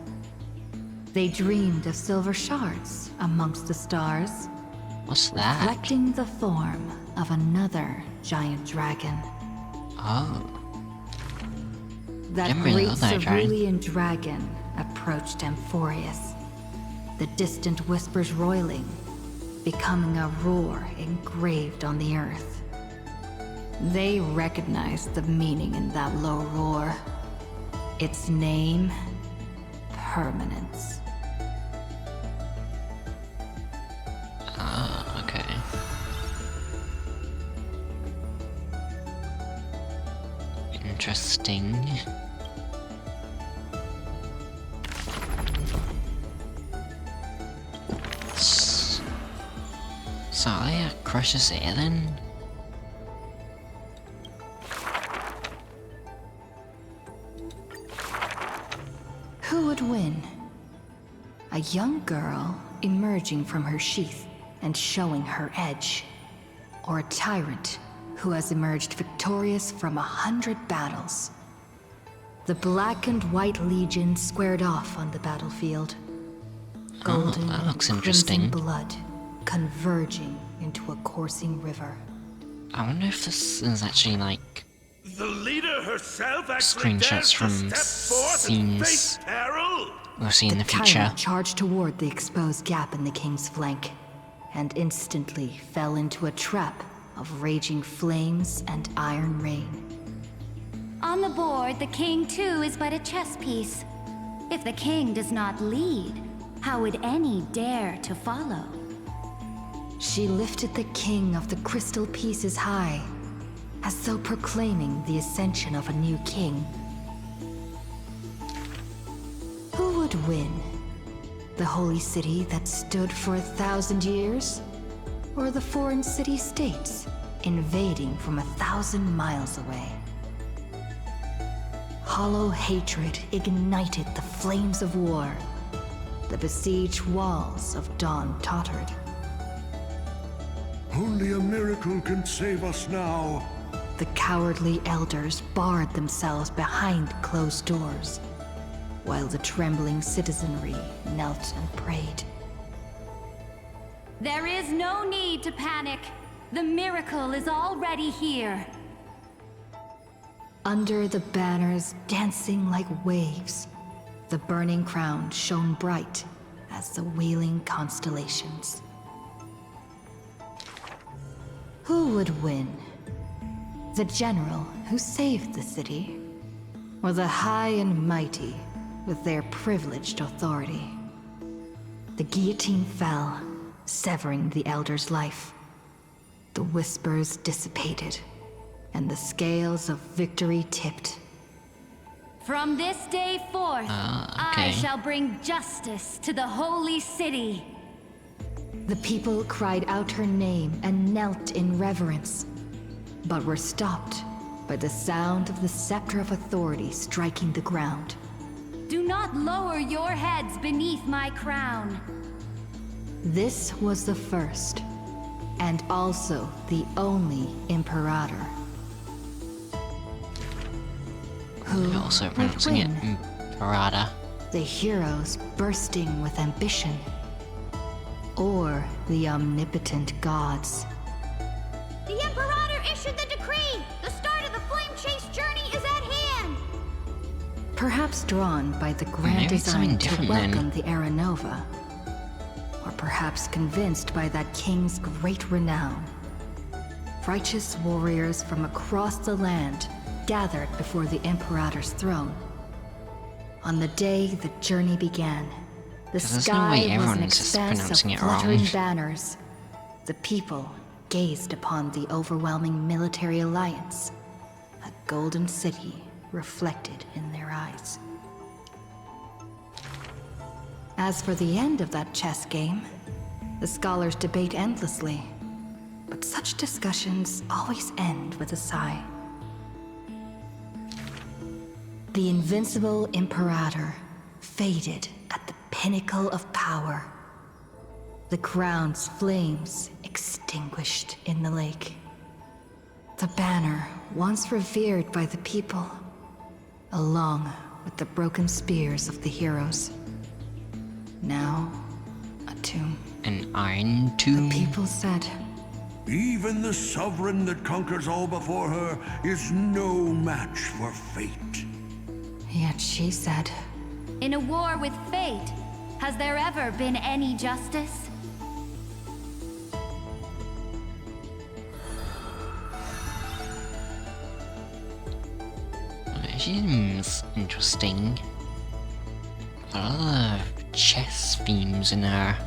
They dreamed of silver shards amongst the stars, What's that? reflecting the form of another giant dragon. Oh. That Didn't really great know that, right? cerulean dragon approached Amphoreus, the distant whispers roiling, becoming a roar engraved on the earth. They recognized the meaning in that low roar. Its name, permanence. Ah, okay. Interesting. So I crushes air then? Who would win? A young girl emerging from her sheath and showing her edge. Or a tyrant who has emerged victorious from 100 battles. The Black and White Legion squared off on the battlefield. Golden that looks and crimson interesting. blood converging into a coursing river. I wonder if this is actually like The leader herself actually dares screenshots to from step forth and face scenes peril. we'll see in the The future. tyrant charged toward the exposed gap in the king's flank, and instantly fell into a trap of raging flames and iron rain. On the board, the king too is but a chess piece. If the king does not lead, how would any dare to follow? She lifted the king of the crystal pieces high, as though proclaiming the ascension of a new king. Who would win? The holy city that stood for 1,000 years? Or the foreign city-states invading from 1,000 miles away? Hollow hatred ignited the flames of war. The besieged walls of dawn tottered. Only a miracle can save us now. The cowardly elders barred themselves behind closed doors, while the trembling citizenry knelt and prayed. There is no need to panic. The miracle is already here. Under the banners dancing like waves, the burning crown shone bright as the wheeling constellations. Who would win? The general who saved the city, or the high and mighty with their privileged authority? The guillotine fell, severing the elder's life. The whispers dissipated, and the scales of victory tipped. From this day forth, okay. I shall bring justice to the holy city. The people cried out her name and knelt in reverence, but were stopped by the sound of the scepter of authority striking the ground. Do not lower your heads beneath my crown. This was the first, and also the only Imperator. Who You're also would pronouncing it win? Parada. The heroes bursting with ambition, or the omnipotent gods? The Imperator issued the decree! The start of the Flame Chase journey is at hand! Perhaps drawn by the grand Maybe it's something design to different then. welcome the Era Nova. Or perhaps convinced by that king's great renown. Righteous warriors from across the land gathered before the Imperator's throne. On the day the journey began, the 'Cause there's no sky way was an everyone is just expanse of pronouncing it fluttering wrong. banners. The people gazed upon the overwhelming military alliance, a golden city reflected in their eyes. As for the end of that chess game, the scholars debate endlessly, but such discussions always end with a sigh. The invincible Imperator faded at the pinnacle of power. The crown's flames extinguished in the lake. The banner once revered by the people, along with the broken spears of the heroes. Now, a tomb. An iron tomb? The people said, Even the sovereign that conquers all before her is no match for fate. Yet she said, In a war with fate, has there ever been any justice? It seems interesting. A lot of chess themes in there.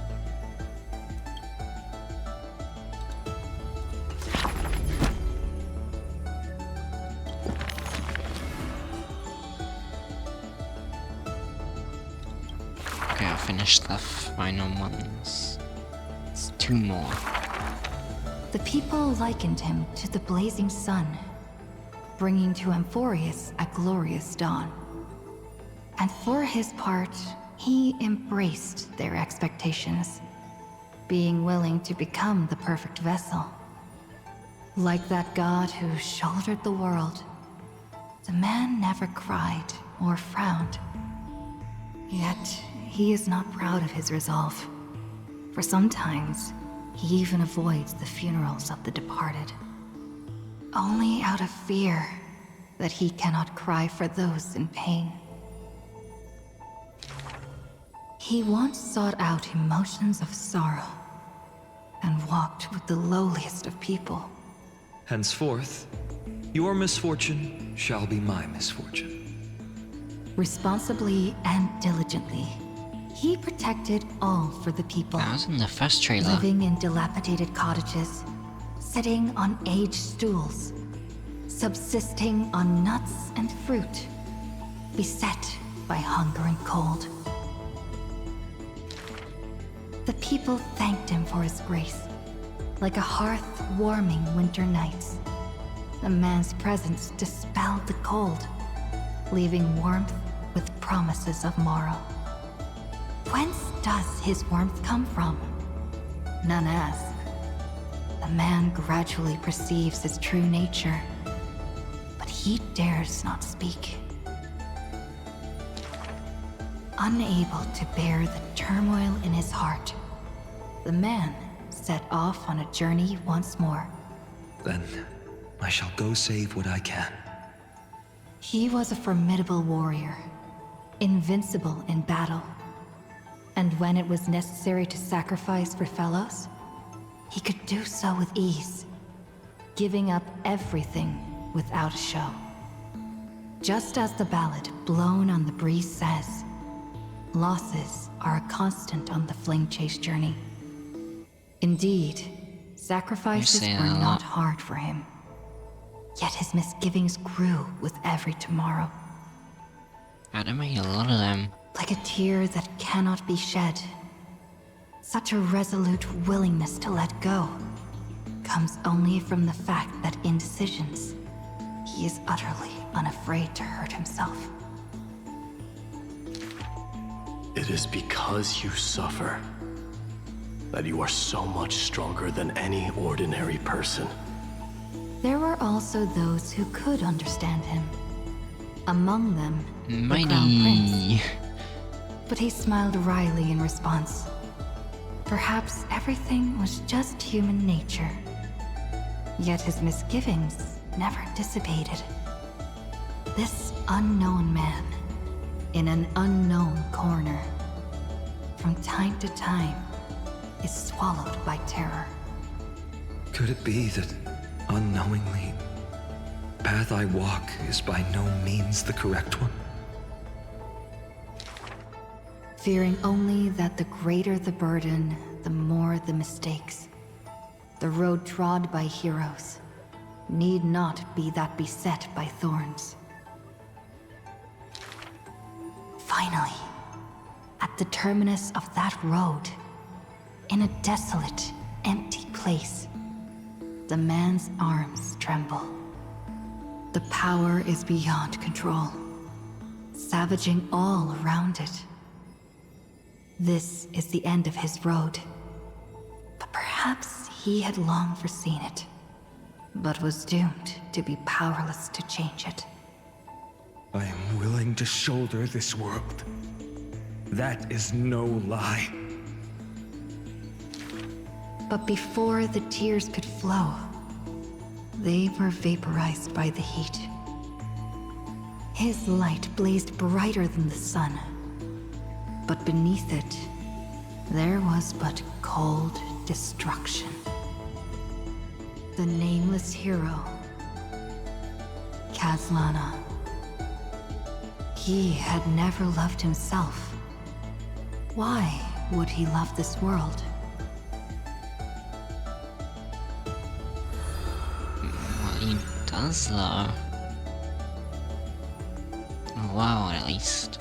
Okay, I'll finish the final ones. It's 2 more. the people likened him to the blazing sun, bringing to Amphoreus a glorious dawn. And for his part, he embraced their expectations, being willing to become the perfect vessel. Like that god who shouldered the world, the man never cried or frowned. Yet, he is not proud of his resolve. For sometimes, he even avoids the funerals of the departed. Only out of fear that he cannot cry for those in pain. He once sought out emotions of sorrow and walked with the lowliest of people. Henceforth, your misfortune shall be my misfortune. Responsibly and diligently, he protected all for the people. That was in the first trailer. Living in dilapidated cottages, sitting on aged stools, subsisting on nuts and fruit, beset by hunger and cold. The people thanked him for his grace, like a hearth warming winter nights. The man's presence dispelled the cold, leaving warmth with promises of morrow. Whence does his warmth come from? None ask. The man gradually perceives his true nature, but he dares not speak. Unable to bear the turmoil in his heart, the man set off on a journey once more. Then, I shall go save what I can. He was a formidable warrior, invincible in battle. And when it was necessary to sacrifice for fellows, he could do so with ease, giving up everything without a show. Just as the ballad blown on the breeze says, losses are a constant on the flame chase journey. Indeed, sacrifices You're saying were a not lot. hard for him. Yet his misgivings grew with every tomorrow. Adam made a lot of them. Like a tear that cannot be shed. Such a resolute willingness to let go comes only from the fact that in decisions, he is utterly unafraid to hurt himself. It is because you suffer that you are so much stronger than any ordinary person. There were also those who could understand him. Among them, the Crown Prince. Mighty. But he smiled wryly in response. Perhaps everything was just human nature. Yet his misgivings never dissipated. This unknown man, in an unknown corner, from time to time, is swallowed by terror. Could it be that, unknowingly, the path I walk is by no means the correct one? Fearing only that the greater the burden, the more the mistakes. The road trod by heroes need not be that beset by thorns. Finally, at the terminus of that road, in a desolate, empty place, the man's arms tremble. The power is beyond control, savaging all around it. This is the end of his road, Perhaps he had long foreseen it, but was doomed to be powerless to change it. I am willing to shoulder this world. That is no lie. But before the tears could flow, they were vaporized by the heat. His light blazed brighter than the sun, but beneath it, there was but cold destruction. The nameless hero, Kazlana. He had never loved himself. Why would he love this world? Well, he does though. Wow, at least.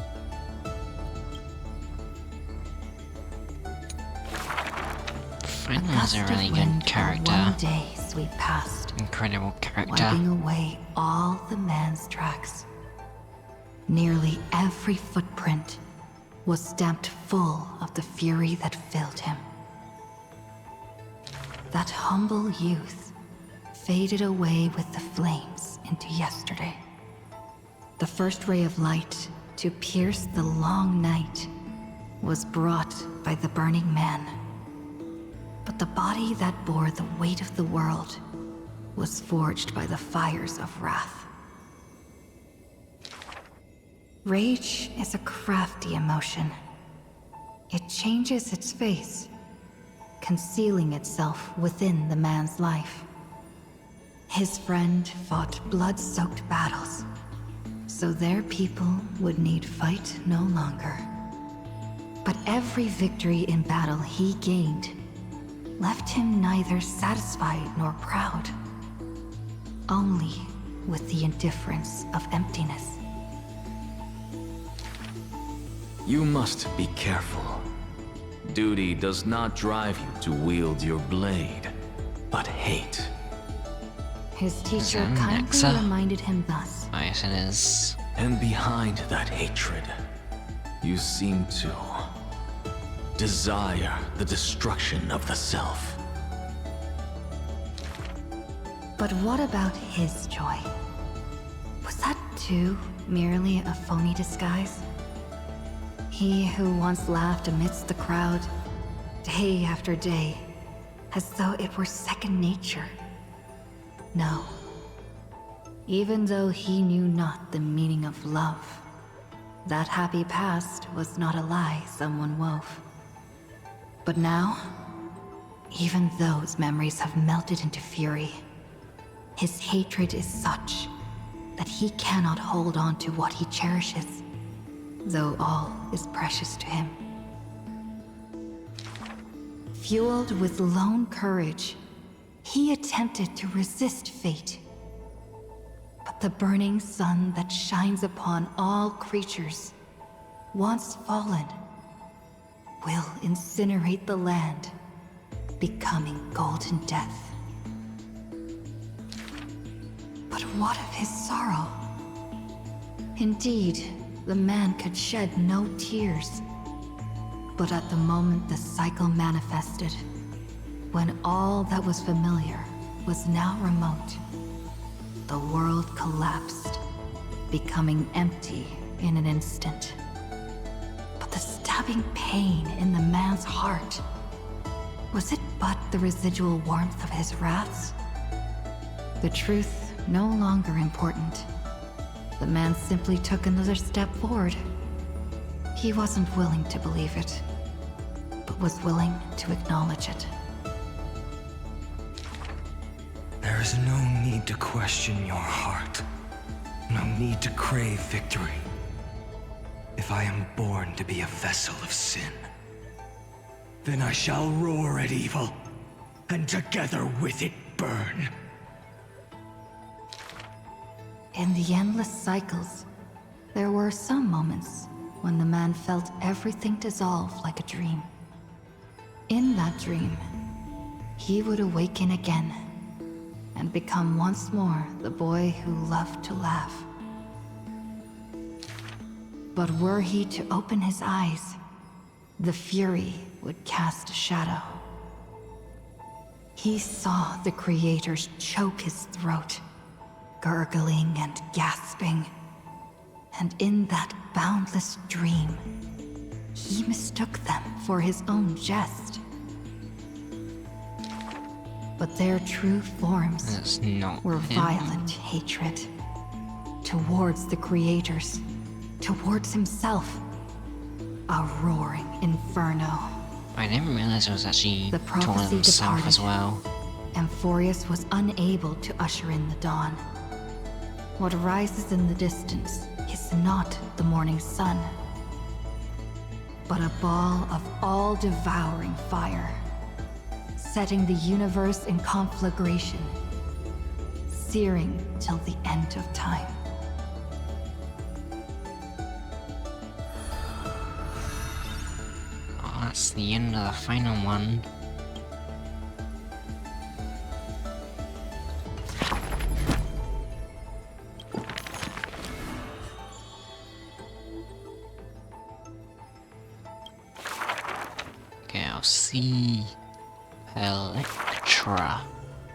Friend was a really good character. One day sweep past, Incredible character. wiping away all the man's tracks. Nearly every footprint was stamped full of the fury that filled him. That humble youth faded away with the flames into yesterday. The first ray of light to pierce the long night was brought by the burning man. But the body that bore the weight of the world was forged by the fires of wrath. Rage is a crafty emotion. It changes its face, concealing itself within the man's life. His friend fought blood-soaked battles, so their people would need fight no longer. But every victory in battle he gained left him neither satisfied nor proud, only with the indifference of emptiness. You must be careful. Duty does not drive you to wield your blade, but hate. His teacher that kindly Nexa? reminded him thus. Yes, it is. And behind that hatred, you seem to desire the destruction of the self. But what about his joy? Was that too merely a phony disguise? He who once laughed amidst the crowd, day after day, as though it were second nature. No. Even though he knew not the meaning of love, that happy past was not a lie someone wove. But now, even those memories have melted into fury. His hatred is such that he cannot hold on to what he cherishes, though all is precious to him. Fueled with lone courage, he attempted to resist fate. But the burning sun that shines upon all creatures, once fallen, will incinerate the land, becoming golden death. But what of his sorrow? Indeed, the man could shed no tears. But at the moment the cycle manifested, when all that was familiar was now remote, the world collapsed, becoming empty in an instant. But the stabbing pain in the man's heart, was it but the residual warmth of his wraths? The truth no longer important. The man simply took another step forward. He wasn't willing to believe it, but was willing to acknowledge it. There is no need to question your heart. No need to crave victory. If I am born to be a vessel of sin, then I shall roar at evil, and together with it burn. In the endless cycles, there were some moments when the man felt everything dissolve like a dream. In that dream, he would awaken again and become once more the boy who loved to laugh. But were he to open his eyes, the fury would cast a shadow. He saw the creators choke his throat, gurgling and gasping. And in that boundless dream, he mistook them for his own jest. But their true forms That's not were him. violent hatred. Towards the creators, towards himself. A roaring inferno. I didn't realize it was actually The toward prophecy himself departed. as well. Amphoreus was unable to usher in the dawn. What rises in the distance is not the morning sun, but a ball of all-devouring fire, setting the universe in conflagration, searing till the end of time. Oh, that's the end of the final one. Okay, I'll see Electra.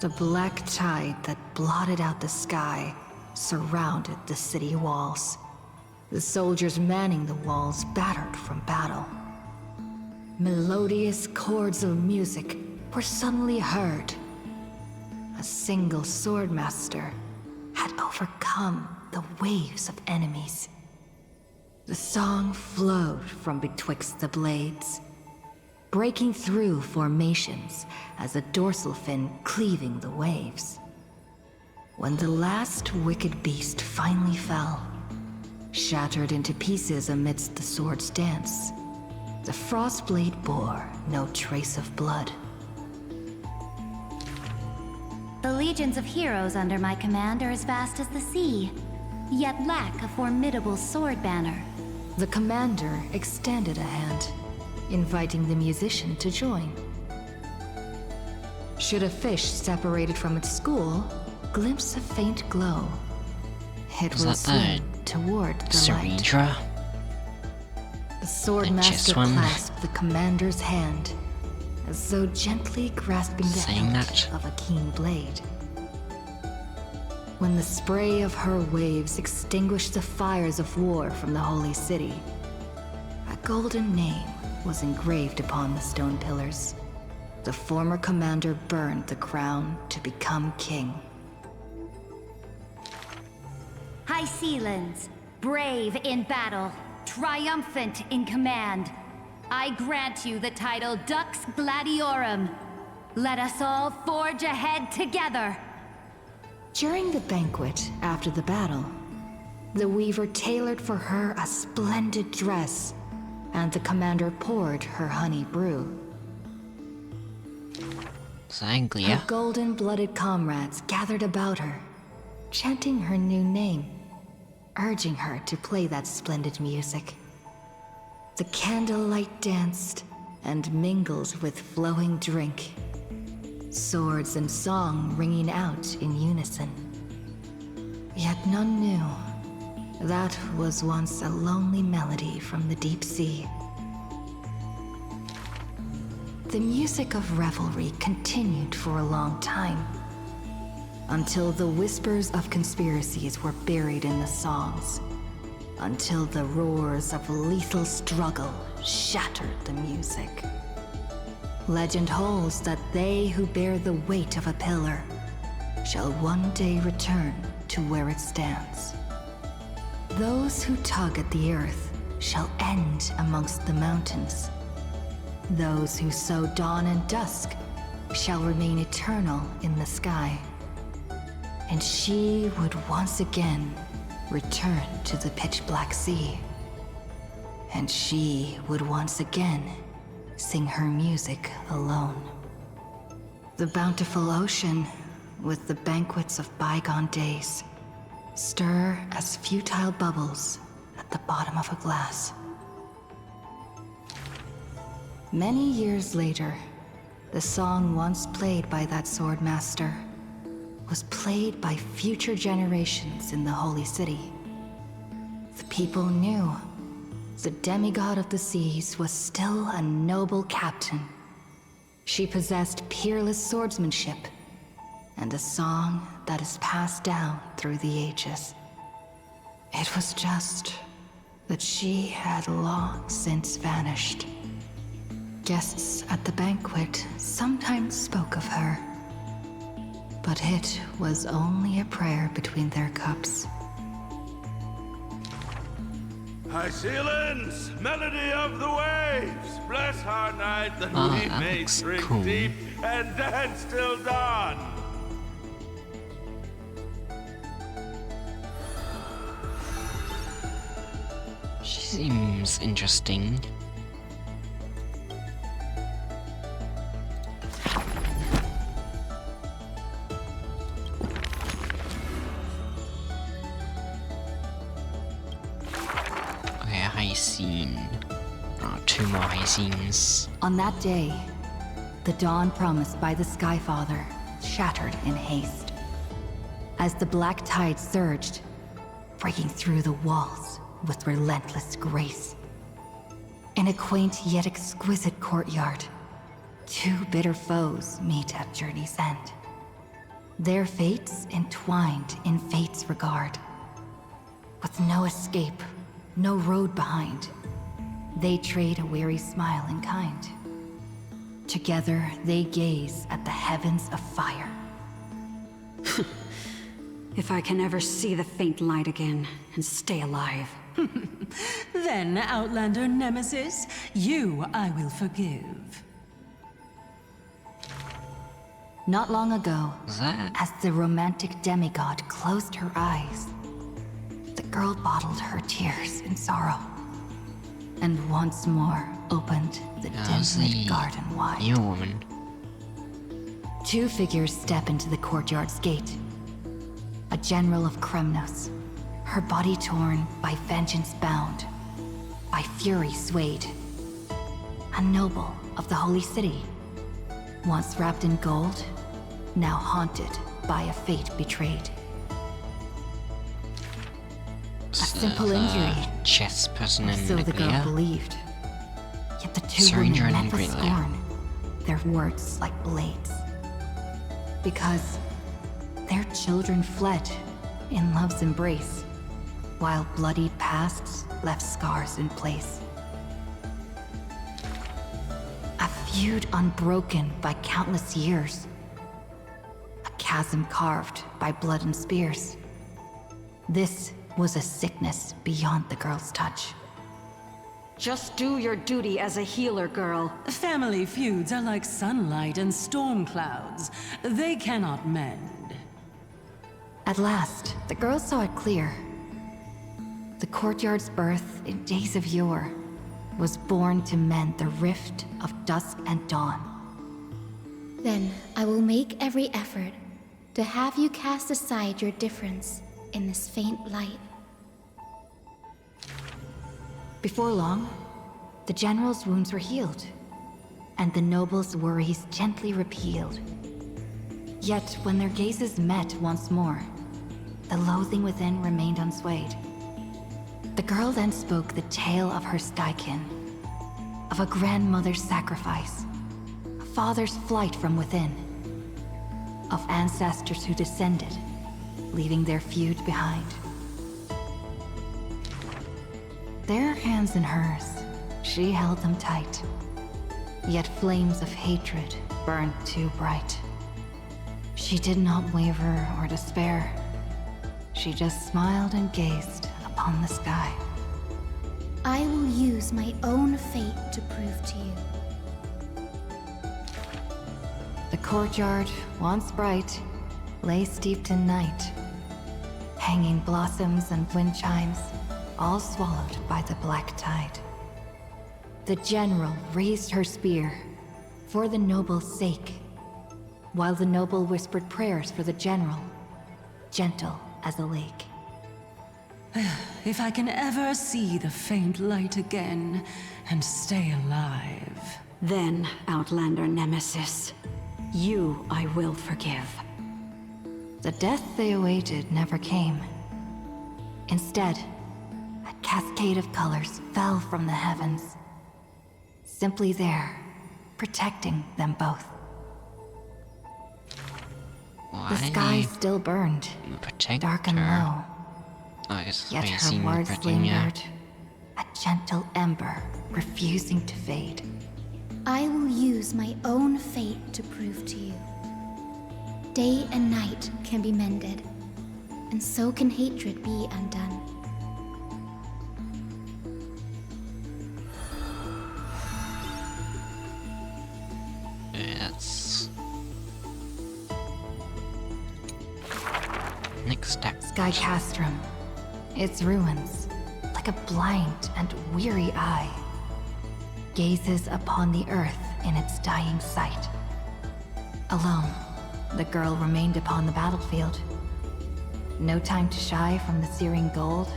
The black tide that blotted out the sky surrounded the city walls. The soldiers manning the walls battered from battle. Melodious chords of music were suddenly heard. A single swordmaster had overcome the waves of enemies. The song flowed from betwixt the blades, breaking through formations as a dorsal fin cleaving the waves. When the last wicked beast finally fell, shattered into pieces amidst the sword's dance, the Frostblade bore no trace of blood. The legions of heroes under my command are as vast as the sea, yet lack a formidable sword banner. The commander extended a hand, inviting the musician to join. Should a fish separated from its school glimpse a faint glow, it Was will that swim toward the light. Ceredra? The swordmaster one? clasped the commander's hand, as though gently grasping the Saying hilt that? of a keen blade. When the spray of her waves extinguished the fires of war from the holy city, a golden name was engraved upon the stone pillars. The former commander burned the crown to become king. High Sealands, brave in battle, triumphant in command, I grant you the title Dux Gladiorum. Let us all forge ahead together. During the banquet after the battle, the weaver tailored for her a splendid dress, and the commander poured her honey brew. Zanglia? Her golden-blooded comrades gathered about her, chanting her new name, urging her to play that splendid music. The candlelight danced and mingled with flowing drink, swords and song ringing out in unison. Yet none knew that was once a lonely melody from the deep sea. The music of revelry continued for a long time, until the whispers of conspiracies were buried in the songs, until the roars of lethal struggle shattered the music. Legend holds that they who bear the weight of a pillar shall one day return to where it stands. Those who tug at the earth shall end amongst the mountains. Those who sow dawn and dusk shall remain eternal in the sky. And she would once again return to the pitch-black sea. And she would once again sing her music alone. The bountiful ocean, with the banquets of bygone days, stir as futile bubbles at the bottom of a glass. Many years later, the song once played by that swordmaster was played by future generations in the Holy City. The people knew the demigod of the seas was still a noble captain, She possessed peerless swordsmanship and a song that is passed down through the ages. It was just that she had long since vanished. Guests at the banquet sometimes spoke of her, but it was only a prayer between their cups. High ceilings, melody of the waves, bless our night that we may drink deep and dance till dawn. She seems interesting. High scene. Oh, 2 more high scenes. On that day, the dawn promised by the Skyfather shattered in haste. As the black tide surged, breaking through the walls with relentless grace. In a quaint yet exquisite courtyard, 2 bitter foes meet at journey's end. Their fates entwined in fate's regard. With no escape, no road behind, they trade a weary smile in kind. Together, they gaze at the heavens of fire. If I can ever see the faint light again and stay alive. Then, Outlander Nemesis, you I will forgive. Not long ago, that? as the romantic demigod closed her eyes, the girl bottled her tears in sorrow, and once more opened the dim-lit garden wide. You woman. 2 figures step into the courtyard's gate. A general of Kremnos, her body torn, by vengeance bound, by fury swayed. A noble of the Holy City, once wrapped in gold, now haunted by a fate betrayed. A simple injury, Chess person and so the girl believed. Yet the 2 Surrender women and met with Greatly. scorn, their words like blades. Because their children fled in love's embrace, while bloodied pasts left scars in place. A feud unbroken by countless years. A chasm carved by blood and spears. This was a sickness beyond the girl's touch. Just do your duty as a healer, girl. Family feuds are like sunlight and storm clouds. They cannot mend. At last, the girl saw it clear. The courtyard's birth in days of yore was born to mend the rift of dusk and dawn. Then I will make every effort to have you cast aside your difference in this faint light. Before long, the general's wounds were healed, and the noble's worries gently repealed. Yet when their gazes met once more, the loathing within remained unswayed. The girl then spoke the tale of her skykin, of a grandmother's sacrifice, a father's flight from within, of ancestors who descended, leaving their feud behind. Their hands in hers, she held them tight, yet flames of hatred burned too bright. She did not waver or despair. She just smiled and gazed upon the sky. I will use my own fate to prove to you. The courtyard, once bright, lay steeped in night. Hanging blossoms and wind chimes, all swallowed by the black tide. The general raised her spear, for the noble's sake, while the noble whispered prayers for the general, gentle as a lake. If I can ever see the faint light again and stay alive. Then, Outlander Nemesis, you I will forgive. The death they awaited never came. Instead, a cascade of colors fell from the heavens. Simply there, protecting them both. Why The sky still burned, protect dark and her? low. Oh, it's Yet her facing words Virginia. lingered, a gentle ember refusing to fade. I will use my own fate to prove to you. Day and night can be mended, and so can hatred be undone. It's... Next step. Sky Castrum, its ruins, like a blind and weary eye, gazes upon the earth in its dying sight. Alone, the girl remained upon the battlefield. No time to shy from the searing gold,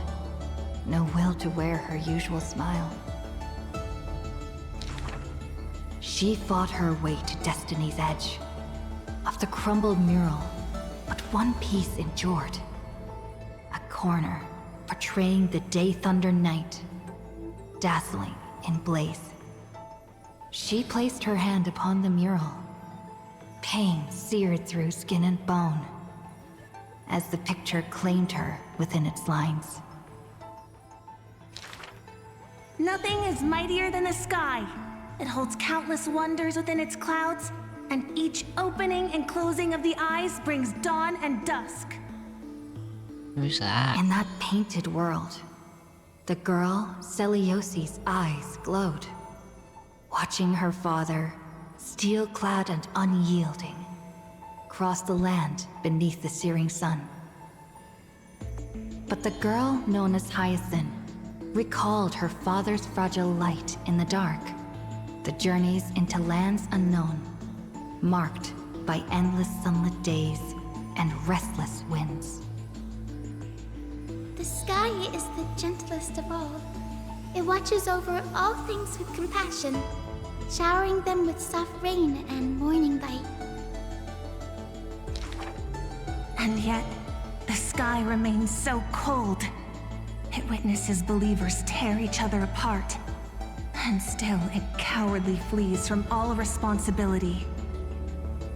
no will to wear her usual smile. She fought her way to destiny's edge. Of the crumbled mural, but one piece endured. A corner portraying the day thunder night, dazzling in blaze. She placed her hand upon the mural. Pain seared through skin and bone, as the picture claimed her within its lines. Nothing is mightier than the sky. It holds countless wonders within its clouds, and each opening and closing of the eyes brings dawn and dusk. Who's that? In that painted world, the girl Celiosi's eyes glowed, watching her father, steel-clad and unyielding, cross the land beneath the searing sun. But the girl known as Hyacinth recalled her father's fragile light in the dark, the journeys into lands unknown, marked by endless sunlit days and restless winds. The sky is the gentlest of all. It watches over all things with compassion, showering them with soft rain and morning light. And yet, the sky remains so cold. It witnesses believers tear each other apart. And still, it cowardly flees from all responsibility.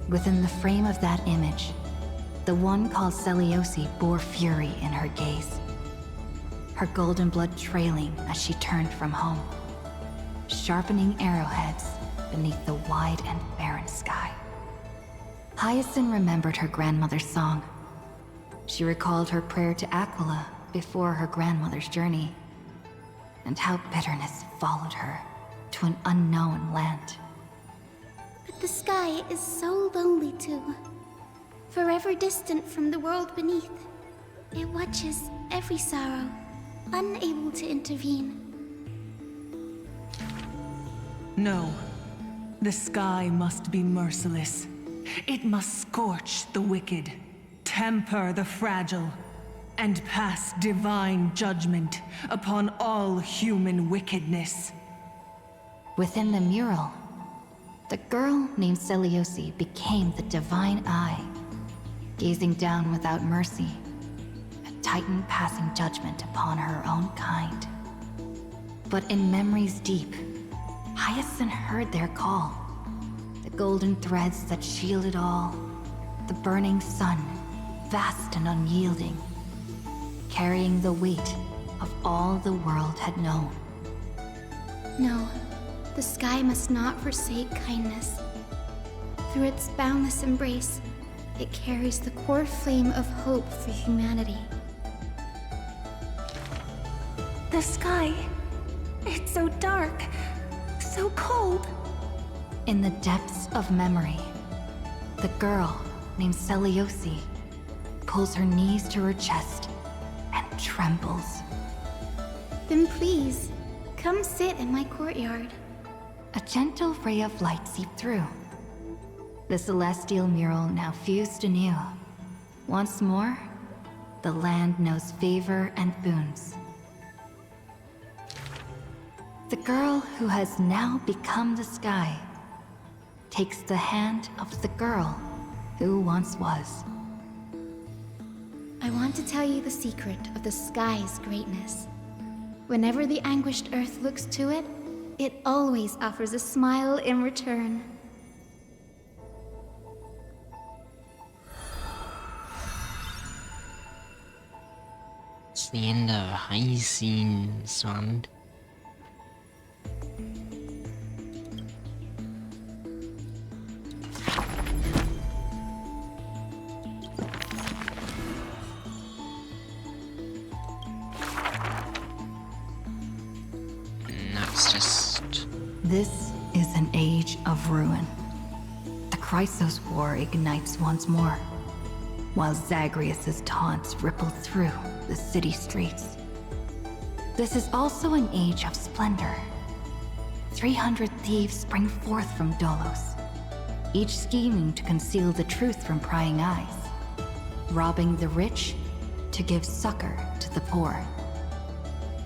Within the frame of that image, the one called Celiosi bore fury in her gaze, her golden blood trailing as she turned from home, sharpening arrowheads beneath the wide and barren sky. Hyacinth remembered her grandmother's song. She recalled her prayer to Aquila before her grandmother's journey, and how bitterness followed her to an unknown land. But the sky is so lonely too. Forever distant from the world beneath, it watches every sorrow, unable to intervene. No. The sky must be merciless. It must scorch the wicked, temper the fragile, and pass divine judgment upon all human wickedness. Within the mural, the girl named Celiosi became the divine eye, gazing down without mercy, a titan passing judgment upon her own kind. But in memories deep, Hyacinth heard their call, the golden threads that shielded all, the burning sun, vast and unyielding, carrying the weight of all the world had known. No, the sky must not forsake kindness. Through its boundless embrace, it carries the core flame of hope for humanity. The sky, it's so dark, so cold. In the depths of memory, the girl named Celiosi pulls her knees to her chest and trembles. Then please, come sit in my courtyard. A gentle ray of light seeped through. The celestial mural now fused anew. Once more, the land knows favor and boons. The girl who has now become the sky takes the hand of the girl who once was. I want to tell you the secret of the sky's greatness. Whenever the anguished earth looks to it, it always offers a smile in return. It's the end of high scenes, man. This is an age of ruin. The Chrysos War ignites once more, while Zagreus' taunts ripple through the city streets. This is also an age of splendor. 300 thieves spring forth from Dolos, each scheming to conceal the truth from prying eyes, robbing the rich to give succor to the poor.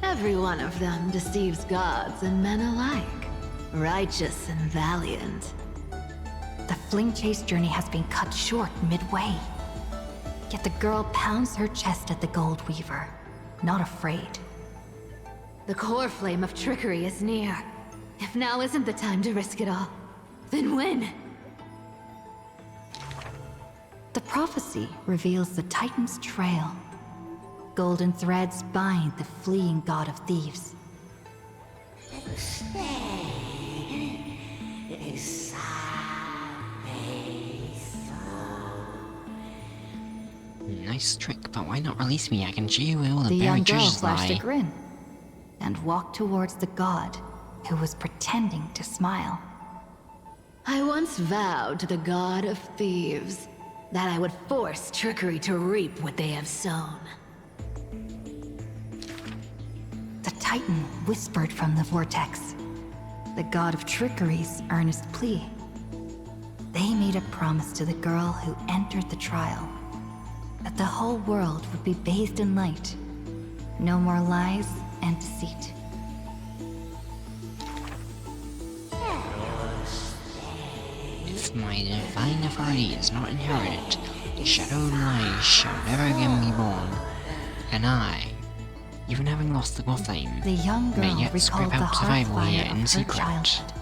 Every one of them deceives gods and men alike, righteous and valiant. The fling chase journey has been cut short midway. Yet the girl pounds her chest at the Gold Weaver, not afraid. The core flame of trickery is near. If now isn't the time to risk it all, then when? The prophecy reveals the Titan's trail. Golden threads bind the fleeing god of thieves. Nice trick, but why not release me? I can show you where all the The young buried girl treasures flashed a lie. grin and walked towards the god who was pretending to smile. I once vowed to the god of thieves that I would force trickery to reap what they have sown. The Titan whispered from the vortex, the god of trickery's earnest plea. They made a promise to the girl who entered the trial, that the whole world would be bathed in light. No more lies and deceit. If my divine authority is not inherited, shadowed lies shall never again be born. And I, even having lost the flame, The young may girl yet recalled scrape the out survival hearth here fire in of her secret. childhood.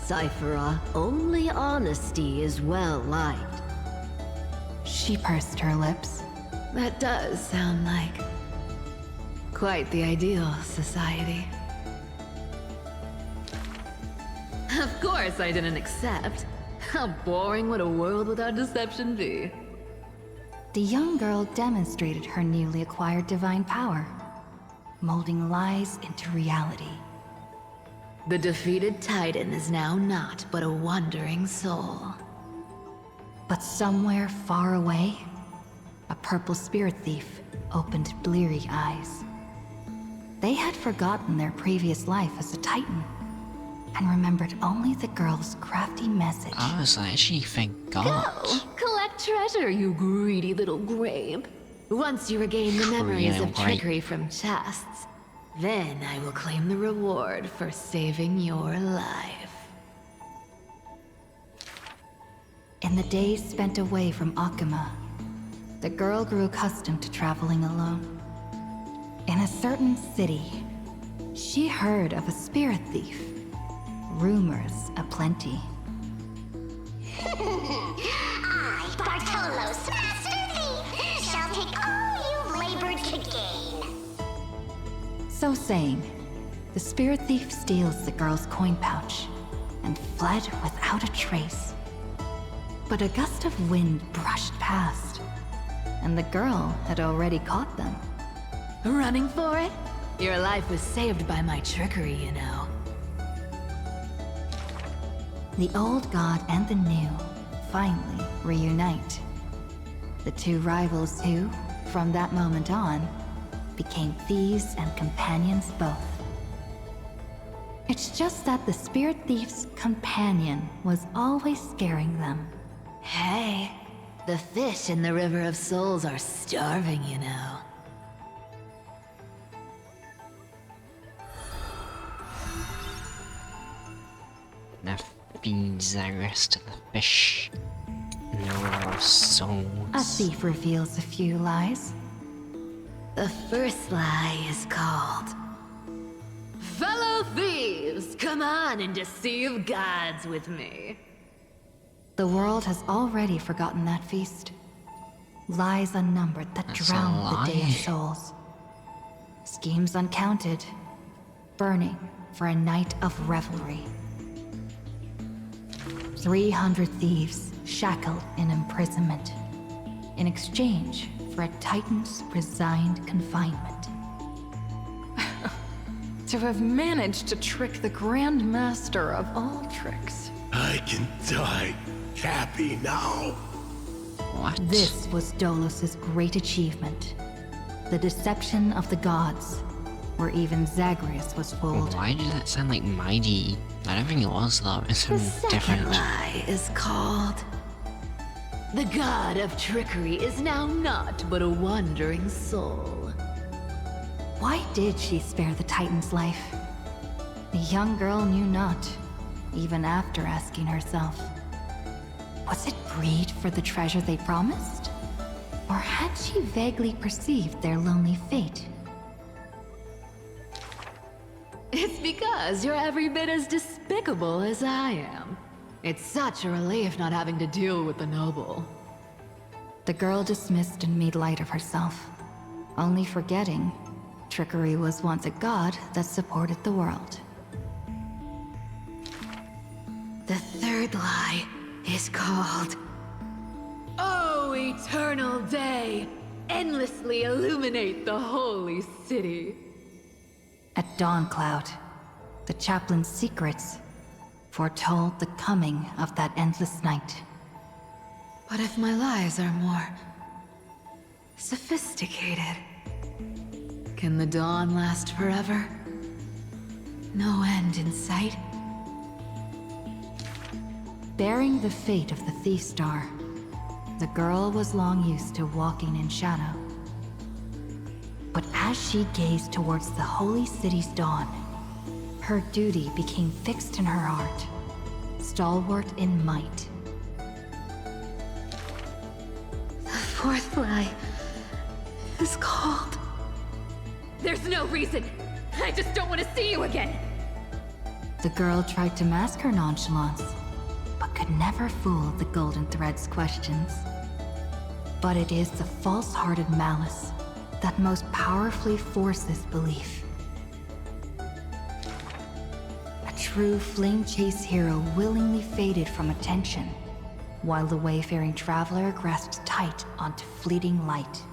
Cyphera, only honesty is well liked. She pursed her lips. That does sound like quite the ideal society. Of course I didn't accept. How boring would a world without deception be? The young girl demonstrated her newly acquired divine power, molding lies into reality. The defeated Titan is now not but a wandering soul. But somewhere far away, a purple spirit thief opened bleary eyes. They had forgotten their previous life as a Titan, and remembered only the girl's crafty message. Oh, so I actually forgot. Go! Collect treasure, you greedy little grape. Once you regain the memories of trickery from chests, then I will claim the reward for saving your life. In the days spent away from Akuma, the girl grew accustomed to traveling alone. In a certain city, she heard of a spirit thief. Rumors aplenty. I, Bartolos, Master Thief, shall take all you've labored to gain. So saying, the spirit thief steals the girl's coin pouch and fled without a trace. But a gust of wind brushed past, and the girl had already caught them. Running for it? Your life was saved by my trickery, you know. The old god and the new finally reunite. The two rivals who, from that moment on, became thieves and companions both. It's just that the spirit thief's companion was always scaring them. Hey, the fish in the River of Souls are starving, you know. Enough feeds the rest of the fish. No souls. A thief reveals a few lies. The first lie is called Fellow thieves, come on and deceive gods with me. The world has already forgotten that feast. Lies unnumbered that drown the Day of Souls. Schemes uncounted, burning for a night of revelry. 300 thieves shackled in imprisonment, in exchange for a Titan's resigned confinement. To have managed to trick the Grand Master of all tricks. I can die happy now. What? This was Dolos's great achievement. The deception of the gods, where even Zagreus was fooled. Why did that sound like Mighty? I don't think it was though. It sounded different. The second lie is called... The god of trickery is now not but a wandering soul. Why did she spare the Titan's life? The young girl knew not, even after asking herself. Was it greed for the treasure they promised? Or had she vaguely perceived their lonely fate? It's because you're every bit as despicable as I am. It's such a relief not having to deal with the noble. The girl dismissed and made light of herself, only forgetting trickery was once a god that supported the world. The third lie is called... Oh, eternal day! Endlessly illuminate the holy city. At Dawncloud, the chaplain's secrets foretold the coming of that endless night. But if my lies are more... sophisticated... Can the dawn last forever? No end in sight? Bearing the fate of the Thief Star, the girl was long used to walking in shadow. But as she gazed towards the holy city's dawn, her duty became fixed in her heart, stalwart in might. The fourth lie is called... There's no reason! I just don't want to see you again! The girl tried to mask her nonchalance, but could never fool the Golden Thread's questions. But it is the false-hearted malice that most powerfully forces belief. A true flame chase hero willingly faded from attention, while the wayfaring traveler grasped tight onto fleeting light.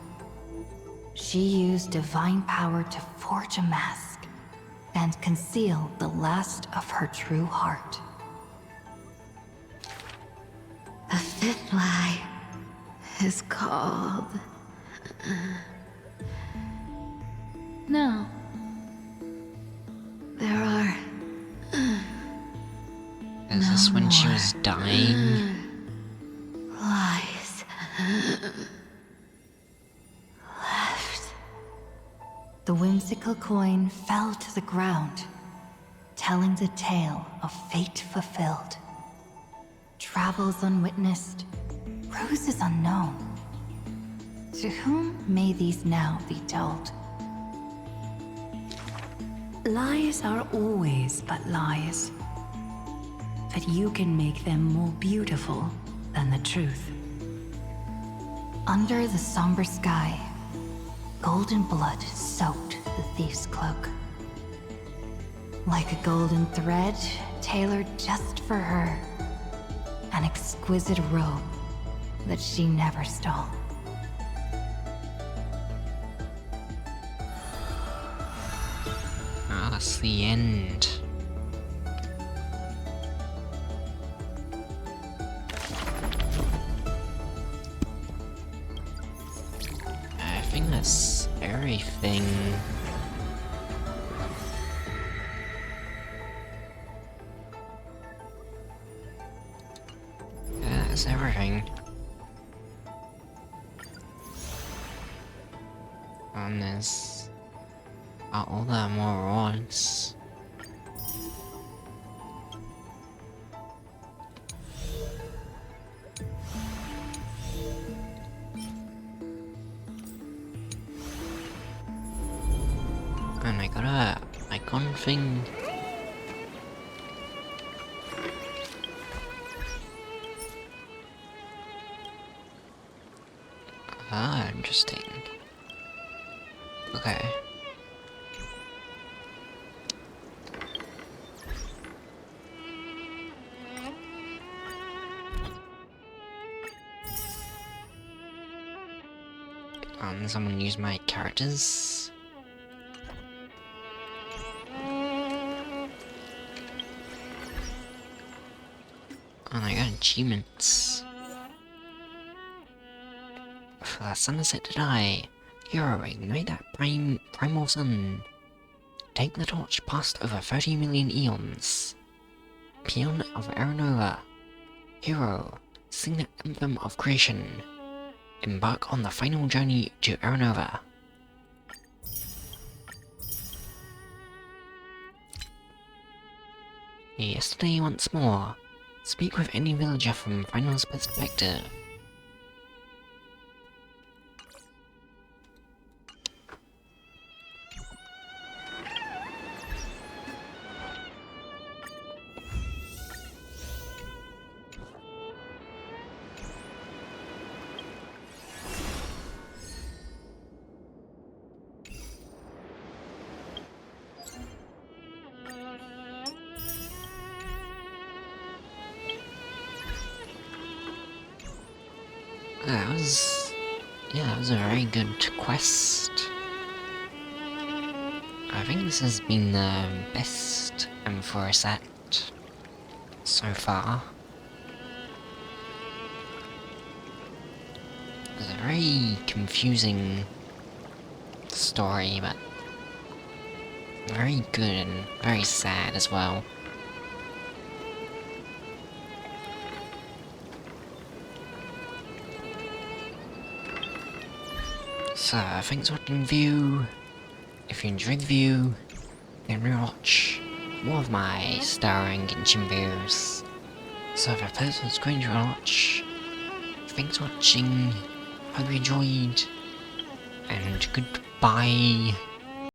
She used divine power to forge a mask and conceal the last of her true heart. The fifth lie is called... No. There are... Is this when she was dying? Lies. The whimsical coin fell to the ground, telling the tale of fate fulfilled. Travels unwitnessed, ruses unknown. To whom may these now be told? Lies are always but lies. But you can make them more beautiful than the truth. Under the somber sky, golden blood soaked the thief's cloak. Like a golden thread tailored just for her, an exquisite robe that she never stole. Ah, that's the end. I think that's everything. Yeah, that's everything. And there's all the more rewards. And I gotta like icon thing. Ah, interesting. Okay. Someone use my characters. And I got achievements. For the sunset to die. Hero, ignite that primal sun. Take the torch past over 30 million eons. Peon of Aranova. Hero, sing the anthem of creation. Embark on the final journey to Aranova. Yesterday once more. Speak with any villager from Final's perspective. That was a very good quest. I think this has been the best Amphoreus act so far. It's a very confusing story, but very good and very sad as well. So, thanks for watching the view. If you enjoyed the view, then rewatch more of my starring Genshin videos. So if a person's going to watch, thanks for watching, hope you enjoyed, and goodbye.